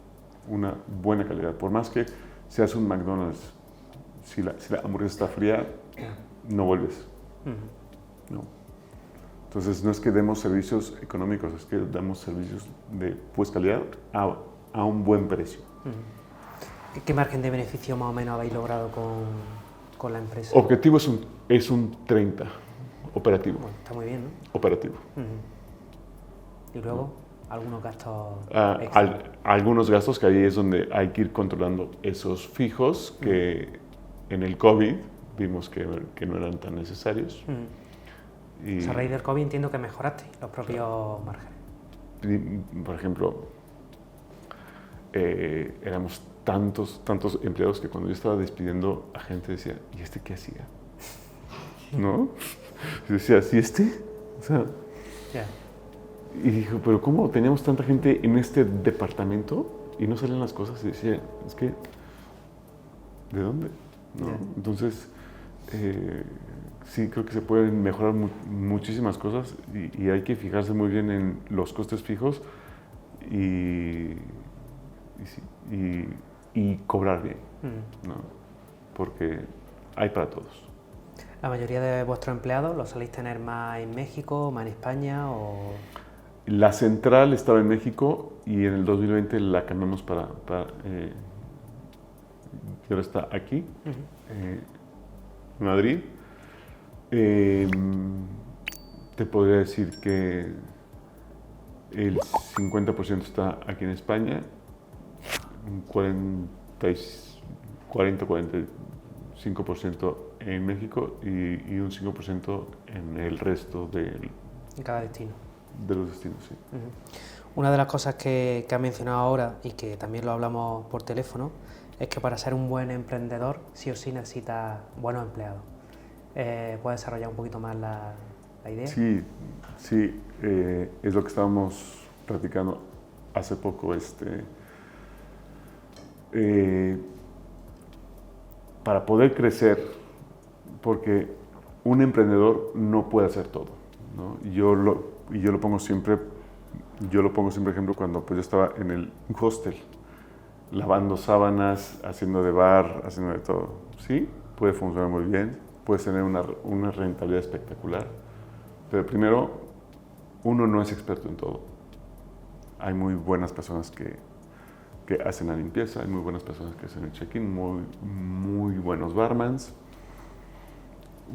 una buena calidad. Por más que seas un McDonald's, si la hamburguesa está fría, no vuelves. No. Entonces no es que demos servicios económicos, es que damos servicios de calidad a un buen precio. ¿Qué margen de beneficio más o menos habéis logrado con la empresa? Objetivo es un 30 operativo. Bueno, está muy bien, ¿no? Operativo. Y luego, algunos gastos algunos gastos que ahí es donde hay que ir controlando esos fijos que en el COVID vimos que no eran tan necesarios. Y a raíz del COVID entiendo que mejoraste los propios márgenes. Por ejemplo, éramos tantos empleados que cuando yo estaba despidiendo a gente decía, ¿y este qué hacía? ¿No? Y decía, ¿sí este? O sea, y dijo, ¿pero cómo teníamos tanta gente en este departamento y no salen las cosas? Y decía, es que, ¿de dónde? ¿No? Entonces, sí, creo que se pueden mejorar muchísimas cosas y hay que fijarse muy bien en los costes fijos y cobrar bien, ¿no? Porque hay para todos. ¿La mayoría de vuestros empleados los soléis tener más en México, más en España o...? La central estaba en México y en el 2020 la cambiamos y ahora está aquí, en Madrid. Te podría decir que el 50% está aquí en España, un 40-45% en México y un 5% en el resto en cada destino. De los destinos, sí. Una de las cosas que has mencionado ahora y que también lo hablamos por teléfono es que para ser un buen emprendedor sí o sí necesitas buenos empleados. ¿Puedes desarrollar un poquito más la idea? Sí, es lo que estábamos platicando hace poco. Para poder crecer, porque un emprendedor no puede hacer todo, ¿no? Yo lo pongo siempre ejemplo cuando pues yo estaba en el hostel, lavando sábanas, haciendo de bar, haciendo de todo. Sí, puede funcionar muy bien, puedes tener una rentabilidad espectacular, pero primero, uno no es experto en todo. Hay muy buenas personas que hacen la limpieza, hay muy buenas personas que hacen el check-in, muy buenos barmans.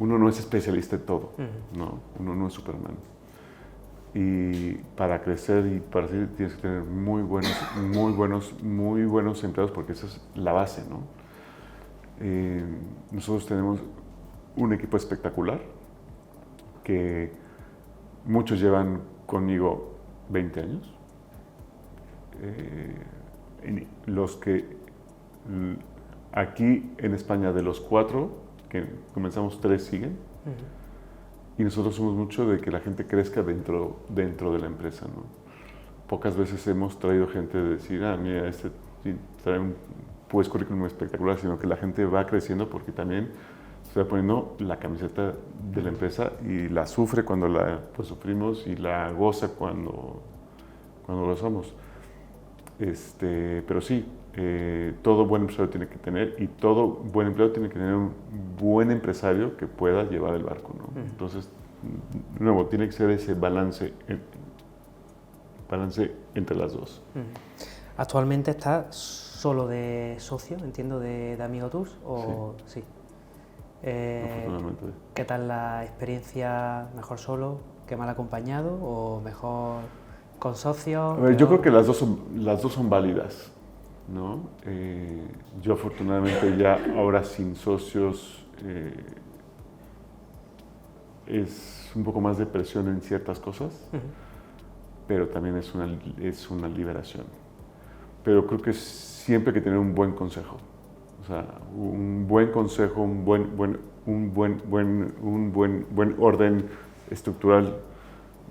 Uno no es especialista en todo, ¿no? Uno no es Superman. Y para crecer y para seguir tienes que tener muy buenos empleados porque esa es la base, ¿no? Nosotros tenemos un equipo espectacular que muchos llevan conmigo 20 años. Los que Aquí en España, de los 4 que comenzamos, 3 siguen. Y nosotros somos mucho de que la gente crezca dentro de la empresa, ¿no? Pocas veces hemos traído gente de decir, mira, este trae un currículum espectacular, sino que la gente va creciendo porque también se va poniendo la camiseta de la empresa y la sufre cuando la sufrimos y la goza cuando lo somos. Pero sí, todo buen empresario tiene que tener, y todo buen empleado tiene que tener un buen empresario que pueda llevar el barco, ¿no? Entonces, de nuevo, tiene que ser ese balance entre las dos. ¿Actualmente estás solo de socio, entiendo, de Amigo Tours? ¿O sí? Afortunadamente. ¿Qué tal la experiencia? ¿Mejor solo que mal acompañado o mejor con socios? A ver, yo creo que las dos son válidas, ¿no? Yo afortunadamente ya ahora sin socios es un poco más de presión en ciertas cosas, pero también es una liberación. Pero creo que siempre hay que tener un buen consejo. O sea, un buen consejo, un buen orden estructural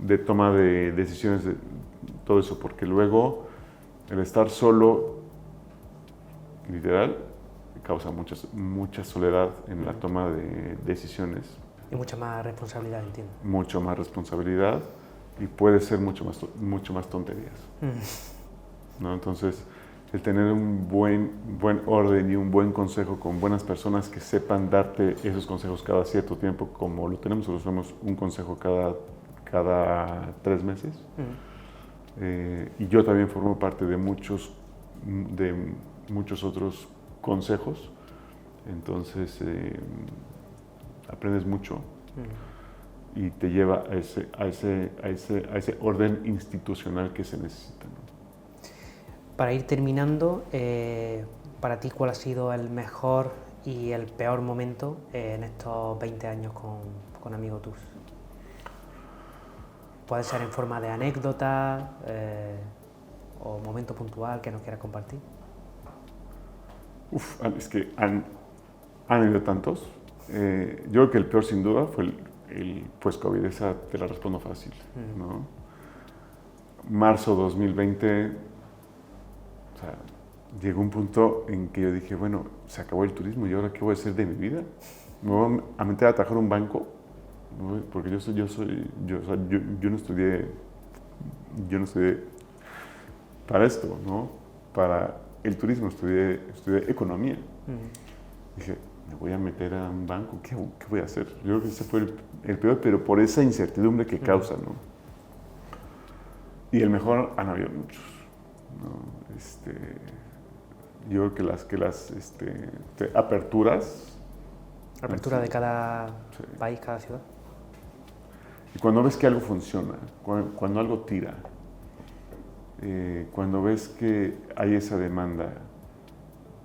de toma de decisiones, de todo eso, porque luego el estar solo, literal, causa mucha soledad en la toma de decisiones. Y mucha más responsabilidad, entiendo. Mucho más responsabilidad y puede ser mucho más tonterías. ¿No? Entonces, el tener un buen orden y un buen consejo con buenas personas que sepan darte esos consejos cada cierto tiempo, como lo tenemos, nosotros hacemos un consejo cada 3 meses. Y yo también formo parte de muchos otros consejos. Entonces, aprendes mucho y te lleva a ese orden institucional que se necesita, ¿no? Para ir terminando, para ti, ¿cuál ha sido el mejor y el peor momento en estos 20 años con Amigo Tours? Puede ser en forma de anécdota o momento puntual que nos quieras compartir. Es que han habido tantos. Yo creo que el peor sin duda fue el COVID, esa te la respondo fácil, ¿no? Marzo 2020, o sea, llegó un punto en que yo dije, bueno, se acabó el turismo, ¿y ahora qué voy a hacer de mi vida? ¿Me voy a meter a trabajar un banco? ¿No? Porque yo no estudié para esto, ¿no? Para el turismo, estudié economía. Dije, me voy a meter a un banco, ¿qué voy a hacer? Yo creo que ese fue el peor, pero por esa incertidumbre que causa, ¿no? Y el mejor han habido muchos, ¿no? Yo creo que las aperturas. Apertura de cada país, cada ciudad. Y cuando ves que algo funciona, cuando algo tira, cuando ves que hay esa demanda,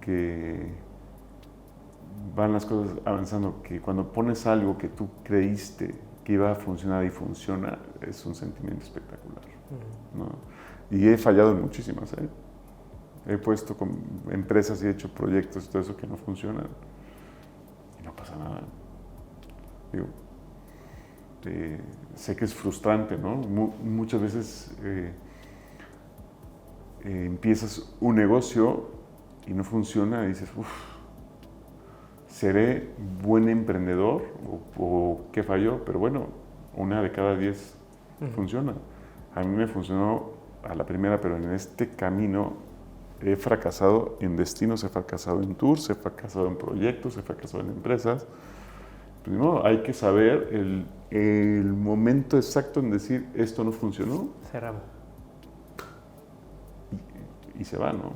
que van las cosas avanzando, que cuando pones algo que tú creíste que iba a funcionar y funciona, es un sentimiento espectacular, ¿no? Y he fallado en muchísimas, ¿eh? He puesto con empresas y he hecho proyectos y todo eso que no funcionan y no pasa nada. Digo, sé que es frustrante, ¿no? Muchas veces empiezas un negocio y no funciona y dices, ¿seré buen emprendedor o qué falló? Pero bueno, 1 de cada 10 funciona. A mí me funcionó a la primera, pero en este camino he fracasado en destinos, he fracasado en tours, he fracasado en proyectos, he fracasado en empresas. Primero hay que saber el momento exacto en decir esto no funcionó. Cerramos. Y se va, ¿no?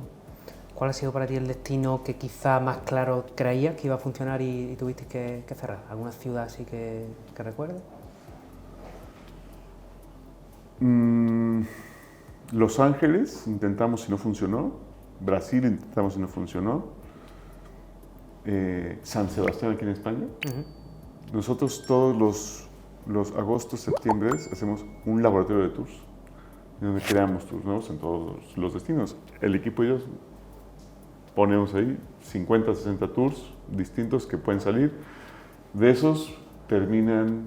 ¿Cuál ha sido para ti el destino que quizá más claro creías que iba a funcionar y tuviste que cerrar? ¿Alguna ciudad así que recuerdes? Los Ángeles intentamos y no funcionó. Brasil intentamos y no funcionó. San Sebastián aquí en España. Nosotros todos los agostos, septiembre hacemos un laboratorio de tours, donde creamos tours nuevos en todos los destinos. El equipo y yo ponemos ahí 50, 60 tours distintos que pueden salir. De esos terminan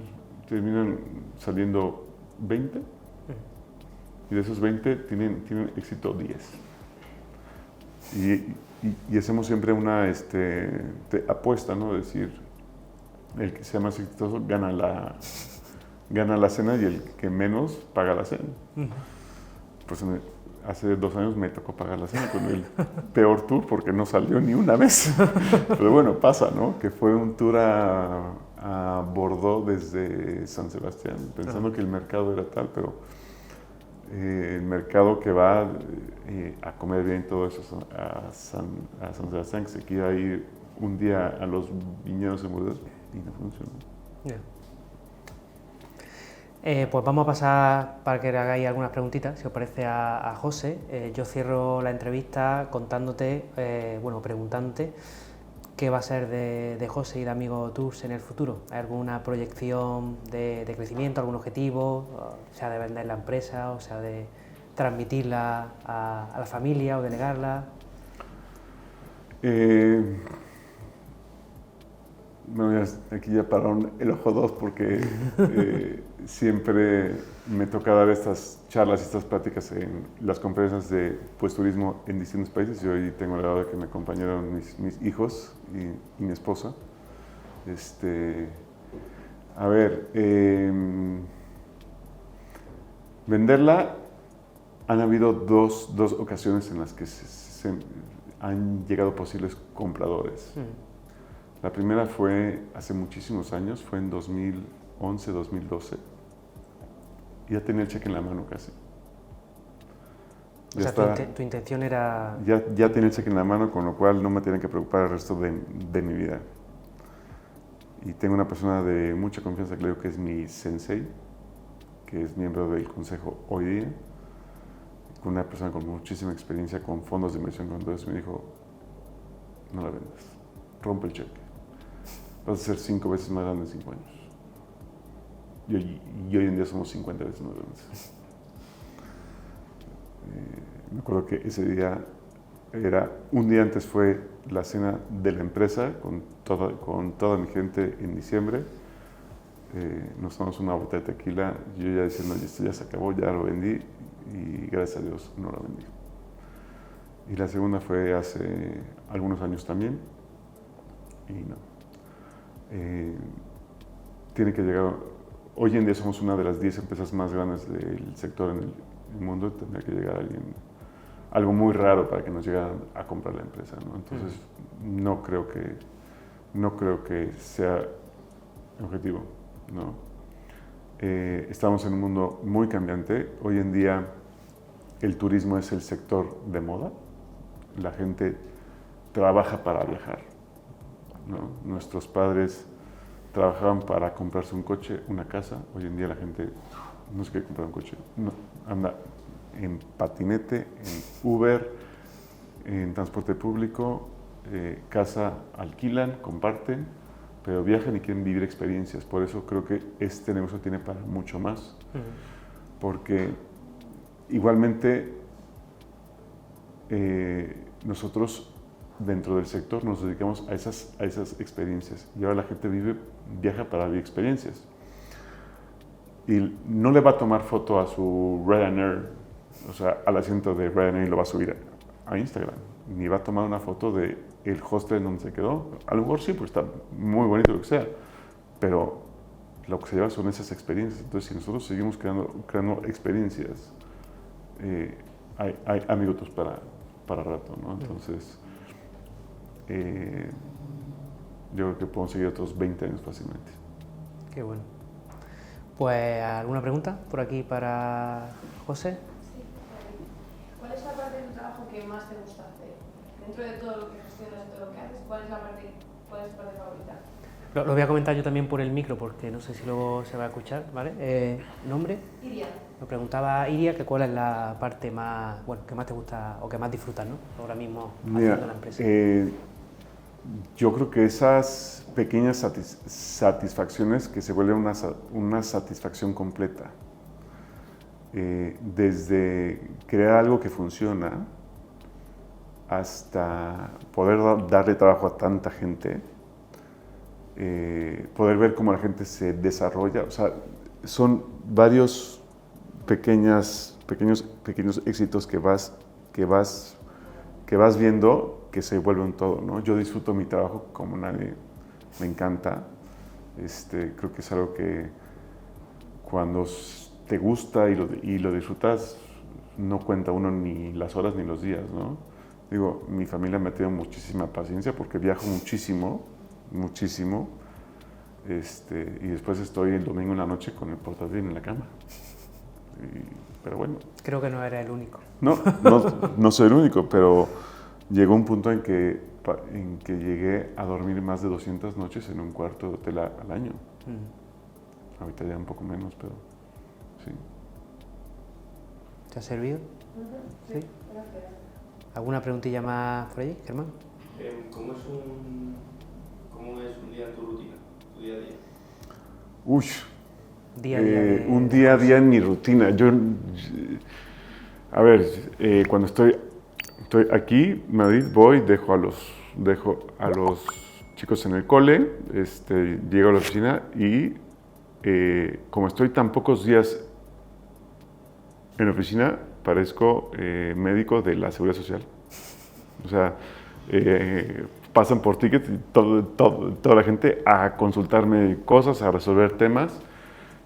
saliendo 20 y de esos 20 tienen éxito 10. Y hacemos siempre una apuesta, ¿no? Es decir, el que sea más exitoso gana la cena y el que menos paga la cena. Pues hace 2 años me tocó pagar la cena con el peor tour porque no salió ni una vez. Pero bueno, pasa, ¿no? Que fue un tour a Bordeaux desde San Sebastián, pensando que el mercado era tal, pero el mercado que va a comer bien todo eso a San Sebastián, que se quiera ir un día a los viñedos de Burdeos y no funcionó. Yeah. Pues vamos a pasar para que le hagáis algunas preguntitas, si os parece, a José. Yo cierro la entrevista contándote, preguntándote qué va a ser de José y de Amigo Tours en el futuro. ¿Hay alguna proyección de crecimiento, algún objetivo, sea de vender la empresa, o sea de transmitirla a la familia o delegarla? Bueno, aquí ya pararon el ojo 2 porque siempre me toca dar estas charlas y estas pláticas en las conferencias de turismo en distintos países y hoy tengo el agrado de que me acompañaron mis hijos y mi esposa. A ver, venderla, han habido dos ocasiones en las que se han llegado posibles compradores. La primera fue hace muchísimos años, fue en 2011, 2012. Y ya tenía el cheque en la mano casi. O sea, tu intención era... Ya tenía el cheque en la mano, con lo cual no me tenía que preocupar el resto de mi vida. Y tengo una persona de mucha confianza que le digo que es mi sensei, que es miembro del consejo hoy día, con una persona con muchísima experiencia con fondos de inversión. Entonces me dijo, no la vendas, rompe el cheque. Vas a ser 5 veces más grande en 5 años. Y hoy en día somos 50 veces más grandes. Me acuerdo que ese día un día antes fue la cena de la empresa con toda mi gente en diciembre. Nos tomamos una botella de tequila, yo ya diciendo, esto ya se acabó, ya lo vendí y gracias a Dios no lo vendí. Y la segunda fue hace algunos años también y no. Tiene que llegar, hoy en día somos una de las 10 empresas más grandes del sector en el mundo, tendría que llegar algo muy raro para que nos llegaran a comprar la empresa, ¿no? Entonces no creo que sea objetivo, ¿no? Estamos en un mundo muy cambiante. Hoy en día el turismo es el sector de moda. La gente trabaja para viajar, ¿no? Nuestros padres trabajaban para comprarse un coche, una casa. Hoy en día la gente no se quiere comprar un coche, no, anda en patinete, en Uber, en transporte público, casa alquilan, comparten, pero viajan y quieren vivir experiencias. Por eso creo que este negocio tiene para mucho más, porque igualmente nosotros dentro del sector nos dedicamos a esas experiencias y ahora la gente viaja para vivir experiencias y no le va a tomar foto a su Ryanair, o sea, al asiento de Ryanair y lo va a subir a Instagram, ni va a tomar una foto de el hostel en donde se quedó. A lo mejor sí, pues está muy bonito lo que sea, pero lo que se lleva son esas experiencias. Entonces, si nosotros seguimos creando experiencias, hay amigos para rato, ¿no? Entonces, yo creo que podemos seguir otros 20 años fácilmente. Qué bueno. Pues, ¿alguna pregunta por aquí para José? Sí. ¿Cuál es la parte de tu trabajo que más te gusta hacer? Dentro de todo lo que gestionas y todo lo que haces, ¿cuál es tu parte favorita? Lo voy a comentar yo también por el micro, porque no sé si luego se va a escuchar, ¿vale? ¿Nombre? Iria. Me preguntaba Iria que cuál es la parte más, que más te gusta o que más disfrutas, ¿no? Ahora mismo haciendo la empresa. Yo creo que esas pequeñas satisfacciones que se vuelven una satisfacción completa. Desde crear algo que funciona hasta poder darle trabajo a tanta gente, poder ver cómo la gente se desarrolla. O sea, son varios pequeños éxitos que vas viendo que se vuelve un todo, ¿no? Yo disfruto mi trabajo como nadie, me encanta. Creo que es algo que cuando te gusta y lo disfrutas, no cuenta uno ni las horas ni los días, ¿no? Digo, mi familia me ha tenido muchísima paciencia porque viajo muchísimo, y después estoy el domingo en la noche con el portátil en la cama. Pero bueno. Creo que no eres el único. No soy el único, pero llegó un punto en que llegué a dormir más de 200 noches en un cuarto de hotel al año. Ahorita ya un poco menos, pero sí. ¿Te ha servido? Sí, gracias. ¿Alguna preguntilla más por allí, Germán? ¿Cómo es un día en tu rutina, tu día a día? Uy, Día a día un día a día en mi rutina. Cuando estoy aquí en Madrid, dejo a los chicos en el cole, llego a la oficina y como estoy tan pocos días en la oficina, parezco médico de la Seguridad Social. O sea, pasan por tickets y toda la gente a consultarme cosas, a resolver temas.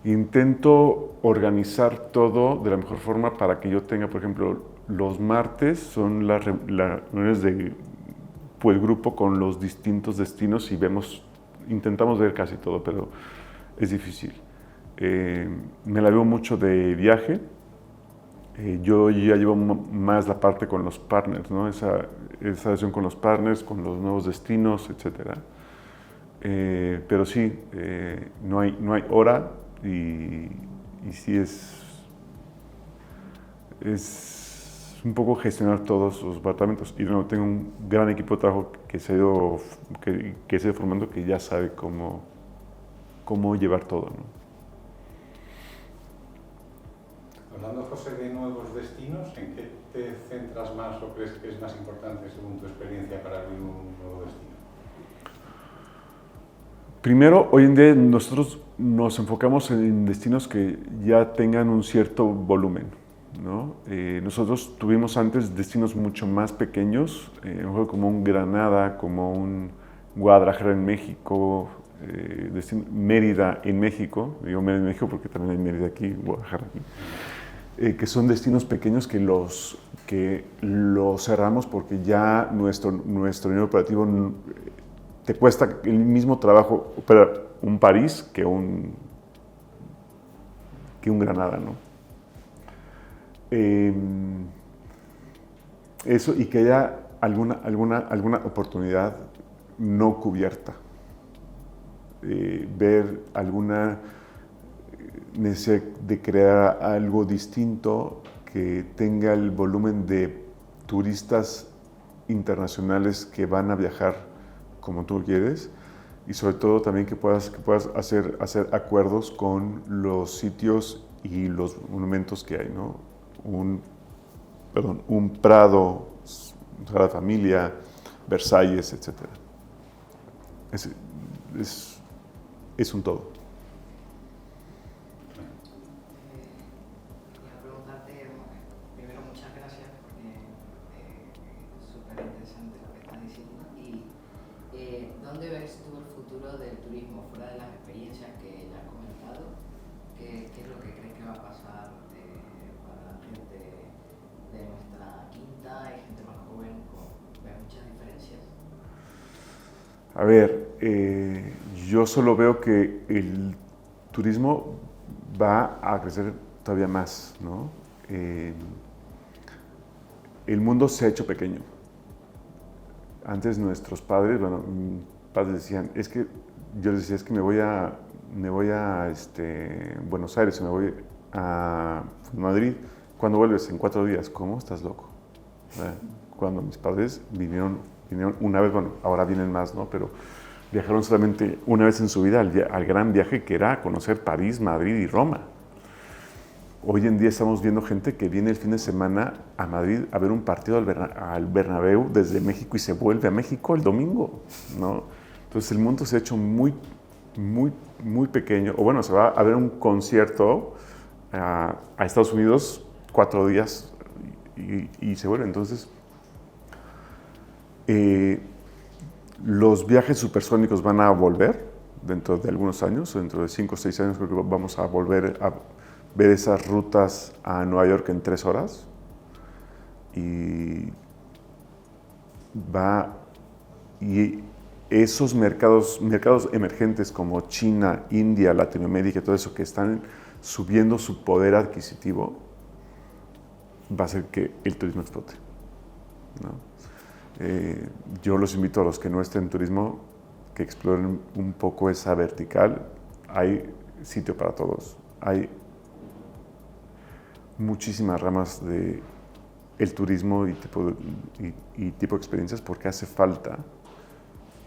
Intento organizar todo de la mejor forma para que yo tenga, por ejemplo, los martes son las reuniones del grupo con los distintos destinos y intentamos ver casi todo, pero es difícil. Me la veo mucho de viaje. Yo ya llevo más la parte con los partners, ¿no? Esa relación con los partners, con los nuevos destinos, etc. Pero sí, no hay hora y sí es un poco gestionar todos los departamentos. Y tengo un gran equipo de trabajo que se ha ido formando, que ya sabe cómo llevar todo, ¿no? Hablando, José, de nuevos destinos, ¿en qué te centras más o crees que es más importante según tu experiencia para abrir un nuevo destino? Primero, hoy en día nosotros nos enfocamos en destinos que ya tengan un cierto volumen, ¿no? Nosotros tuvimos antes destinos mucho más pequeños, como un Granada, como un Guadalajara en México, Mérida en México, digo Mérida en México porque también hay Mérida aquí, Guadalajara aquí. Que son destinos pequeños que los cerramos porque ya nuestro nivel operativo te cuesta el mismo trabajo operar un París que un Granada, ¿no? Eso, y que haya alguna oportunidad no cubierta. Ver alguna necesidad de crear algo distinto que tenga el volumen de turistas internacionales que van a viajar como tú quieres y sobre todo también que puedas hacer acuerdos con los sitios y los monumentos que hay, ¿no? Un Prado, Sagrada Familia, Versalles, etc. Es un todo. Quería preguntarte, primero muchas gracias porque es súper interesante lo que estás diciendo y ¿dónde ves tú el futuro del turismo fuera de las experiencias que ya has comentado? ¿Qué es lo que crees que va a pasar para la gente de nuestra quinta y gente más joven? ¿Ves muchas diferencias? A ver, yo solo veo que el turismo va a crecer todavía más, ¿no? El mundo se ha hecho pequeño. Antes nuestros padres, mis padres decían, yo les decía, es que me voy a Buenos Aires, me voy a Madrid. ¿Cuándo vuelves? En 4 días. ¿Cómo? ¿Estás loco? Cuando mis padres vinieron una vez, bueno, ahora vienen más, ¿no? Pero viajaron solamente una vez en su vida al gran viaje que era conocer París, Madrid y Roma. hoy en día estamos viendo gente que viene el fin de semana a Madrid a ver un partido al Bernabéu desde México y se vuelve a México el domingo, ¿no? Entonces el mundo se ha hecho muy, muy, muy pequeño. O bueno, se va a ver un concierto a Estados Unidos 4 días y se vuelve. Entonces, los viajes supersónicos van a volver dentro de algunos años, dentro de 5 o 6 años creo que vamos a volver a ver esas rutas a Nueva York en 3 horas. Y esos mercados emergentes como China, India, Latinoamérica, todo eso que están subiendo su poder adquisitivo, va a hacer que el turismo explote, ¿no? Yo los invito a los que no estén en turismo que exploren un poco esa vertical. Hay sitio para todos. Hay muchísimas ramas de el turismo y tipo de experiencias porque hace falta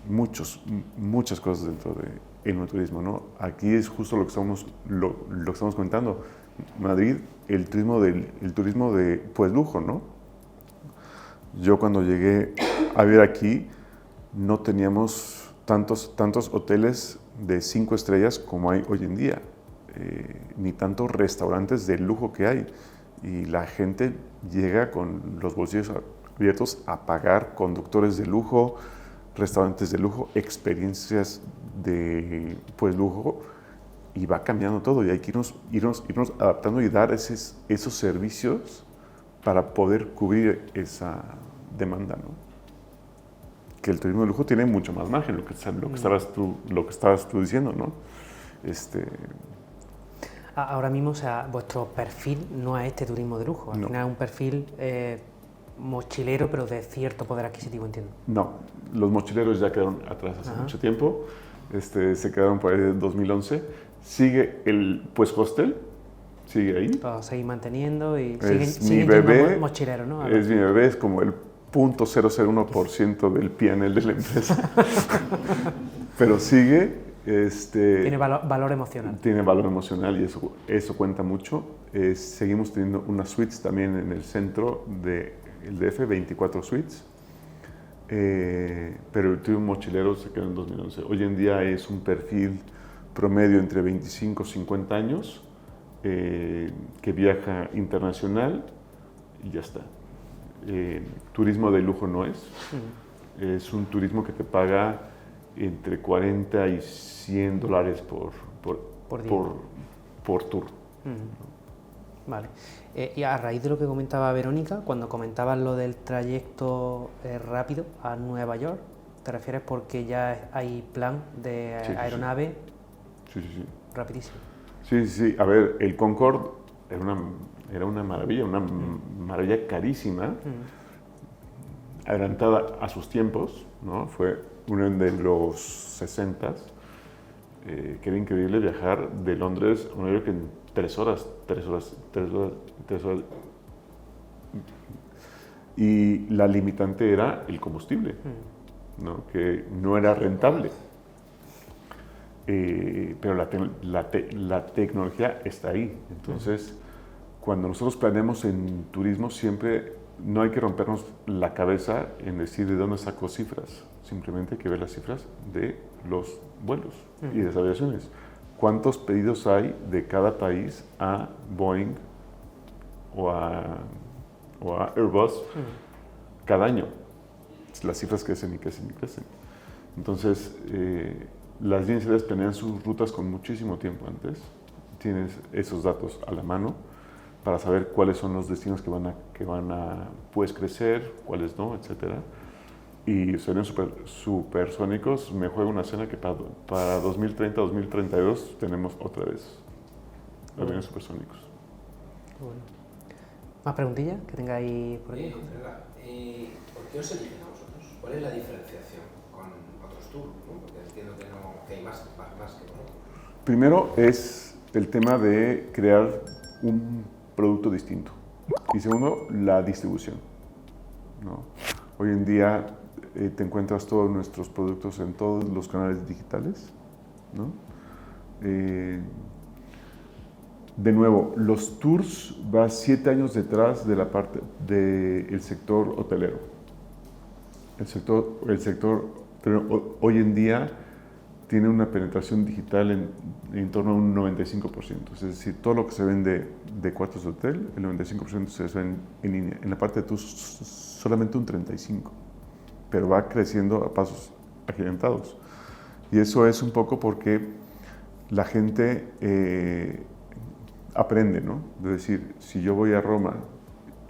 muchas cosas dentro del turismo, ¿no? Aquí es justo lo que estamos comentando. Madrid, el turismo de pues lujo, ¿no? Yo cuando llegué a vivir aquí no teníamos tantos hoteles de 5 estrellas como hay hoy en día, ni tantos restaurantes de lujo que hay. Y la gente llega con los bolsillos abiertos a pagar conductores de lujo, restaurantes de lujo, experiencias de pues lujo, y va cambiando todo y hay que irnos adaptando y dar esos servicios para poder cubrir esa demanda, ¿no? Que el turismo de lujo tiene mucho más margen, lo que estabas tú diciendo, ¿no? Ahora mismo, o sea, vuestro perfil no es este turismo de lujo, al final es un perfil mochilero, pero de cierto poder adquisitivo, entiendo. No, los mochileros ya quedaron atrás hace mucho tiempo, se quedaron por ahí en 2011. Sigue el hostel, sigue ahí. Lo seguís manteniendo y Es siguen mi bebé, yendo mochileros, ¿no? Es mi bebé, es como el 0.001% del P&L de la empresa. Pero sigue. Tiene valor emocional. Tiene valor emocional y eso cuenta mucho. Seguimos teniendo unas suites también en el centro del DF, 24 suites. Pero el turismo mochilero se quedó en 2011. Hoy en día es un perfil promedio entre 25 y 50 años que viaja internacional y ya está. Turismo de lujo no es. Es un turismo que te paga entre 40 y 100 dólares por tour. Vale. Y a raíz de lo que comentaba Verónica, cuando comentabas lo del trayecto rápido a Nueva York, ¿te refieres porque ya hay plan de aeronave? Sí. Rapidísimo. Sí. A ver, el Concorde era una maravilla carísima, adelantada a sus tiempos, ¿no? Fue uno de los 60s, que era increíble viajar de Londres a Nueva York en 3 horas. Y la limitante era el combustible, ¿no? Que no era rentable. Pero la tecnología está ahí. Entonces, cuando nosotros planeamos en turismo, siempre no hay que rompernos la cabeza en decir de dónde saco cifras. Simplemente hay que ver las cifras de los vuelos y de las aviaciones. ¿Cuántos pedidos hay de cada país a Boeing o a Airbus cada año? Las cifras crecen y crecen y crecen. Entonces, las líneas aéreas planean sus rutas con muchísimo tiempo antes. Tienes esos datos a la mano para saber cuáles son los destinos que van a pues, crecer, cuáles no, etc. Y serían supersónicos. Me juego una cena que para 2030, 2032 tenemos otra vez aviones supersónicos. Bueno. ¿Más preguntillas que tengáis por aquí? ¿Por qué os eligen a vosotros? ¿Cuál es la diferenciación con otros tours? ¿No? Porque entiendo que hay más que vosotros. Primero es el tema de crear un producto distinto. Y segundo, la distribución, ¿no? Hoy en día te encuentras todos nuestros productos en todos los canales digitales, ¿no? de nuevo, los tours va 7 años detrás de la parte del sector hotelero. El sector hoy en día tiene una penetración digital en torno a un 95%. Es decir, todo lo que se vende de cuartos de hotel, el 95% se vende en línea. En la parte de tours solamente un 35%, pero va creciendo a pasos agigantados. Y eso es un poco porque la gente aprende, ¿no? Es decir, si yo voy a Roma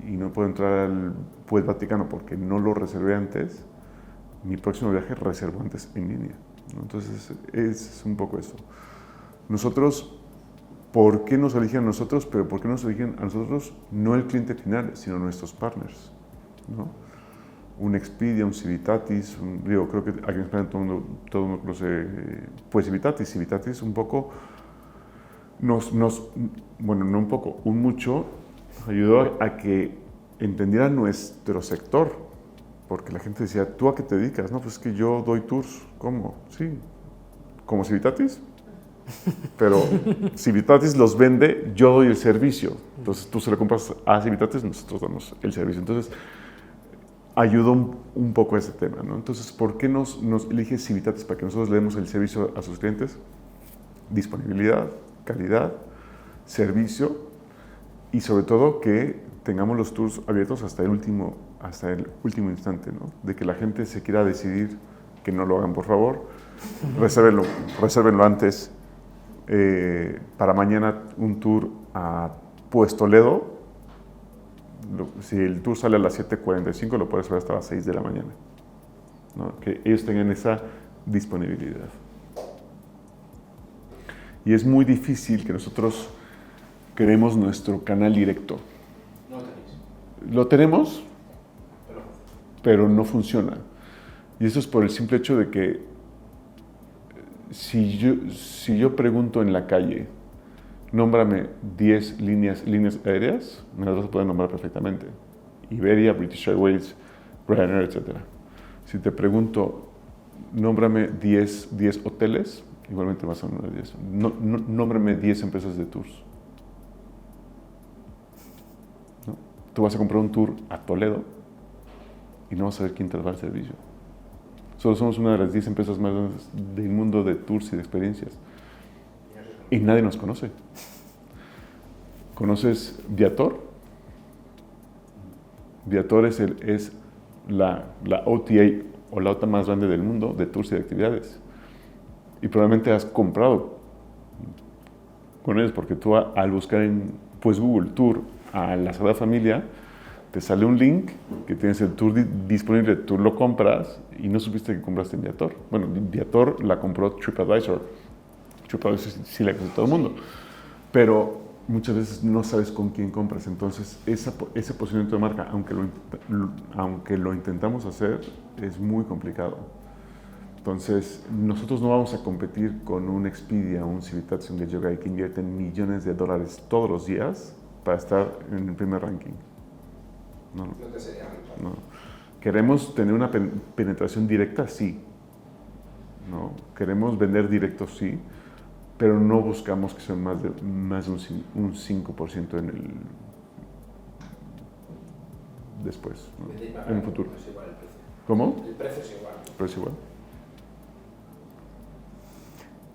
y no puedo entrar al Vaticano porque no lo reservé antes, mi próximo viaje reservo antes en línea, ¿no? Entonces es un poco eso. Nosotros, ¿por qué nos eligen a nosotros? Pero ¿por qué nos eligen a nosotros? No el cliente final, sino nuestros partners, ¿no? Un Expedia, un Civitatis, creo que aquí en España todo el mundo conoce, pues Civitatis un poco bueno, no un poco, un mucho, ayudó a que entendieran nuestro sector, porque la gente decía, ¿tú a qué te dedicas? No, pues es que yo doy tours. ¿Cómo? Sí, como Civitatis, pero Civitatis los vende, yo doy el servicio. Entonces tú se lo compras a Civitatis, nosotros damos el servicio. Entonces ayudó un poco a ese tema, ¿no? Entonces, ¿por qué nos elige Civitatis? Para que nosotros le demos el servicio a sus clientes. Disponibilidad, calidad, servicio y sobre todo que tengamos los tours abiertos hasta el último instante, ¿no? De que la gente se quiera decidir, que no lo hagan, por favor. Resérvenlo antes. Para mañana un tour a Toledo. Si el tour sale a las 7:45, lo puedes ver hasta las 6 de la mañana, ¿no? Que ellos tengan esa disponibilidad. Y es muy difícil que nosotros creemos nuestro canal directo. No lo tenéis. Lo tenemos, pero no funciona. Y eso es por el simple hecho de que si yo pregunto en la calle, nómbrame 10 líneas aéreas, me las vas a poder nombrar perfectamente. Iberia, British Airways, Ryanair, etc. Si te pregunto, nómbrame 10 hoteles, igualmente vas a nombrar 10. Nómbrame 10 empresas de tours. ¿No? Tú vas a comprar un tour a Toledo y no vas a saber quién te va el servicio. Solo somos una de las 10 empresas más grandes del mundo de tours y de experiencias. Y nadie nos conoce. ¿Conoces Viator? Viator es la OTA o la OTA más grande del mundo de tours y de actividades. Y probablemente has comprado con ellos porque tú al buscar en Google Tour a la Sagrada Familia, te sale un link que tienes el tour disponible, tú lo compras y no supiste que compraste en Viator. Bueno, Viator la compró TripAdvisor. TripAdvisor sí la conoce todo el mundo, pero muchas veces no sabes con quién compras. Entonces, ese posicionamiento de marca, aunque lo intentamos hacer, es muy complicado. Entonces, nosotros no vamos a competir con un Expedia, un Civitatis, un GetYourGuide que invierten millones de dólares todos los días para estar en el primer ranking. No. No te sería rentable. No. ¿Queremos tener una penetración directa? Sí. ¿No? ¿Queremos vender directo? Sí. Pero no buscamos que sea más de un 5% en el después, ¿no? En el futuro. Es igual el precio. ¿Cómo? El precio es igual. Pero es igual.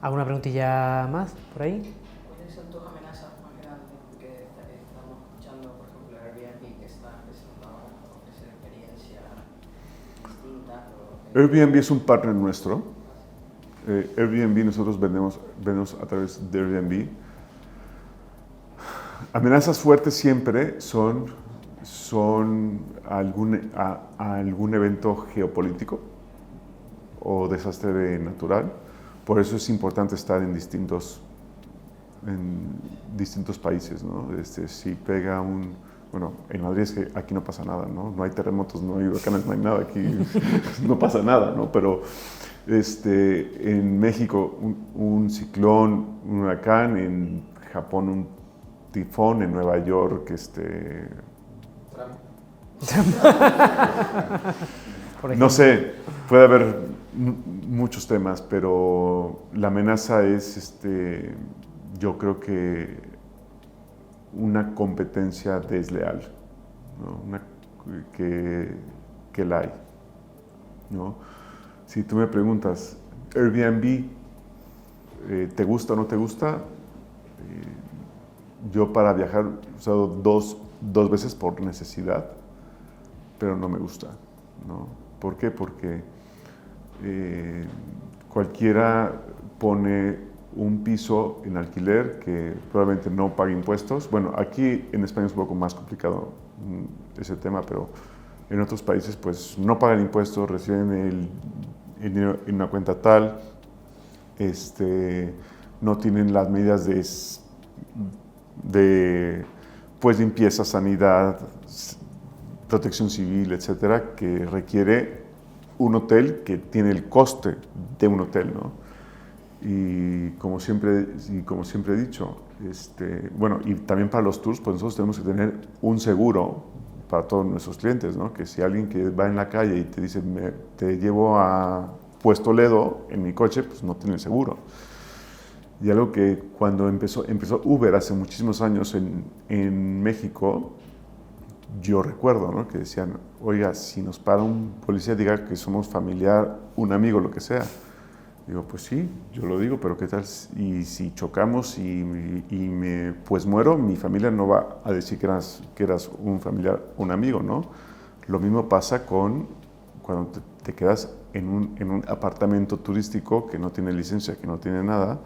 ¿Alguna preguntilla más por ahí? ¿Cuáles son tus amenazas más grandes? Porque estamos escuchando, por ejemplo, Airbnb, que está empezando a ofrecer experiencias distintas. Airbnb es un partner nuestro. Airbnb, nosotros vendemos a través de Airbnb. Amenazas fuertes siempre son algún evento geopolítico o desastre natural. Por eso es importante estar en distintos países, ¿no? Si pega bueno, en Madrid es que aquí no pasa nada, ¿no? No hay terremotos, no hay huracanes, no hay nada, aquí no pasa nada, ¿no? Pero en México un ciclón, un huracán, en Japón un tifón, en Nueva York no sé, puede haber muchos temas, pero la amenaza es, yo creo que una competencia desleal, ¿no? Que la hay, ¿no? Si tú me preguntas, Airbnb, ¿te gusta o no te gusta? Yo para viajar he usado dos veces por necesidad, pero no me gusta, ¿no? ¿Por qué? Porque cualquiera pone un piso en alquiler que probablemente no pague impuestos. Bueno, aquí en España es un poco más complicado ese tema, pero en otros países pues no pagan impuestos, reciben el dinero en una cuenta tal, no tienen las medidas de pues limpieza, sanidad, protección civil, etcétera, que requiere un hotel que tiene el coste de un hotel, ¿no? Y como siempre he dicho, bueno, y también para los tours, pues nosotros tenemos que tener un seguro para todos nuestros clientes, ¿no? Que si alguien que va en la calle y te dice, te llevo a Puesto Ledo en mi coche, pues no tiene seguro. Y algo que cuando empezó Uber hace muchísimos años en México, yo recuerdo, ¿no? Que decían, oiga, si nos para un policía, diga que somos familiar, un amigo, lo que sea. Digo, pues sí, yo lo digo, pero ¿qué tal? Y si chocamos y me pues muero, mi familia no va a decir que eras un familiar, un amigo, ¿no? Lo mismo pasa cuando te quedas en un apartamento turístico que no tiene licencia, que no tiene nada,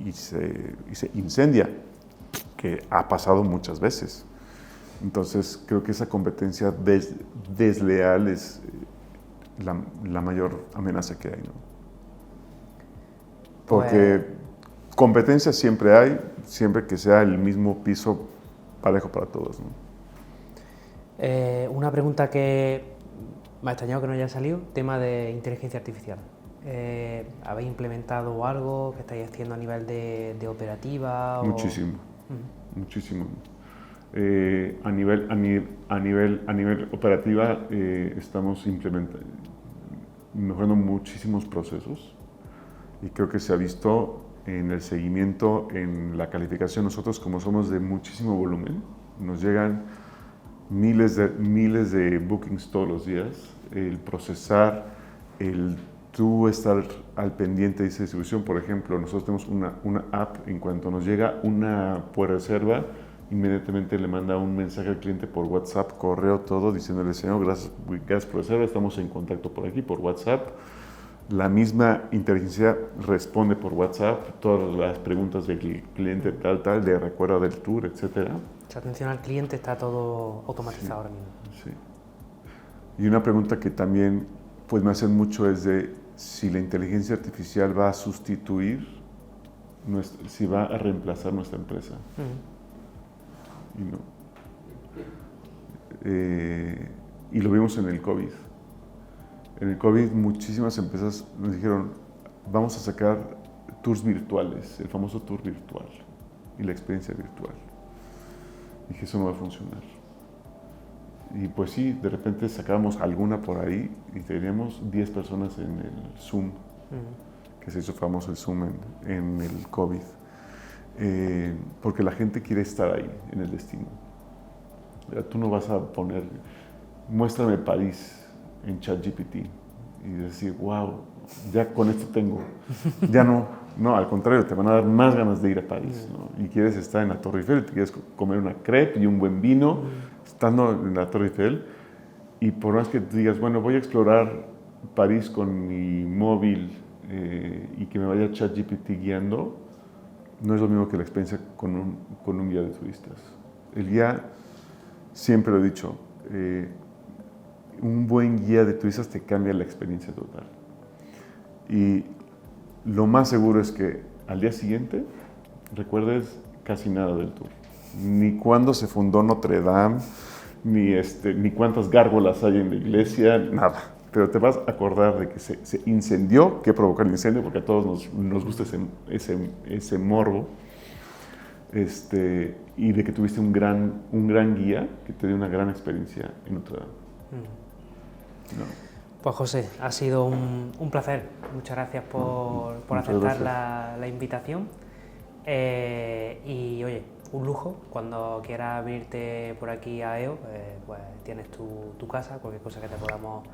y se incendia, que ha pasado muchas veces. Entonces, creo que esa competencia desleal es la mayor amenaza que hay, ¿no? Porque competencia siempre hay, siempre que sea el mismo piso parejo para todos, ¿no? Una pregunta que me ha extrañado que no haya salido, tema de inteligencia artificial. ¿Habéis implementado algo que estáis haciendo a nivel de operativa? Muchísimo, muchísimo. A nivel operativa estamos mejorando muchísimos procesos y creo que se ha visto en el seguimiento, en la calificación. Nosotros, como somos de muchísimo volumen, nos llegan miles de bookings todos los días. El procesar, el tú estar al pendiente de esa distribución. Por ejemplo, nosotros tenemos una app, en cuanto nos llega una reserva, inmediatamente le manda un mensaje al cliente por WhatsApp, correo, todo, diciéndole, señor, gracias por reserva, estamos en contacto por aquí, por WhatsApp. La misma inteligencia responde por WhatsApp todas las preguntas del cliente, tal, de recuerdo del tour, etc. La atención al cliente está todo automatizado, sí, ahora mismo. Sí. Y una pregunta que también pues, me hacen mucho es de si la inteligencia artificial va a sustituir, si va a reemplazar nuestra empresa. Y no. Y lo vimos en el COVID. En el COVID muchísimas empresas nos dijeron, vamos a sacar tours virtuales, el famoso tour virtual y la experiencia virtual. Y dije, eso no va a funcionar. Y pues sí, de repente sacábamos alguna por ahí y teníamos 10 personas en el Zoom, que se hizo famoso el Zoom en el COVID. Porque la gente quiere estar ahí, en el destino. Tú no vas a poner, muéstrame París en ChatGPT y decir, wow, ya con esto tengo. Ya no, al contrario, te van a dar más ganas de ir a París, ¿no? Y quieres estar en la Torre Eiffel, te quieres comer una crepe y un buen vino, estando en la Torre Eiffel, y por más que tú digas, bueno, voy a explorar París con mi móvil y que me vaya ChatGPT guiando, no es lo mismo que la experiencia con un guía de turistas. El guía, siempre lo he dicho, un buen guía de turistas te cambia la experiencia total. Y lo más seguro es que al día siguiente recuerdes casi nada del tour. Ni cuándo se fundó Notre Dame, ni cuántas gárgolas hay en la iglesia, nada. Pero te vas a acordar de que se incendió, qué provocó el incendio, porque a todos nos gusta ese morbo. Y de que tuviste un gran guía que te dio una gran experiencia en Notre Dame. No. Pues José, ha sido un placer. Muchas gracias por aceptar la invitación. Y oye, un lujo. Cuando quieras venirte por aquí a EO, pues tienes tu casa, cualquier cosa que te podamos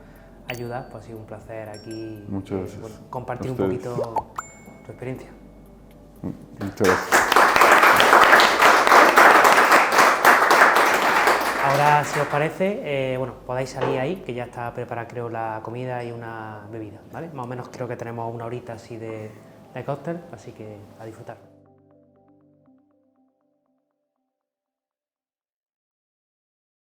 ayudar, pues ha sido un placer aquí. Muchas gracias. Bueno, compartir un Ustedes. poquito tu experiencia. Muchas gracias. Ahora, si os parece, bueno, podéis salir ahí, que ya está preparada, creo, la comida y una bebida, ¿vale? Más o menos creo que tenemos una horita así de cóctel, así que a disfrutar.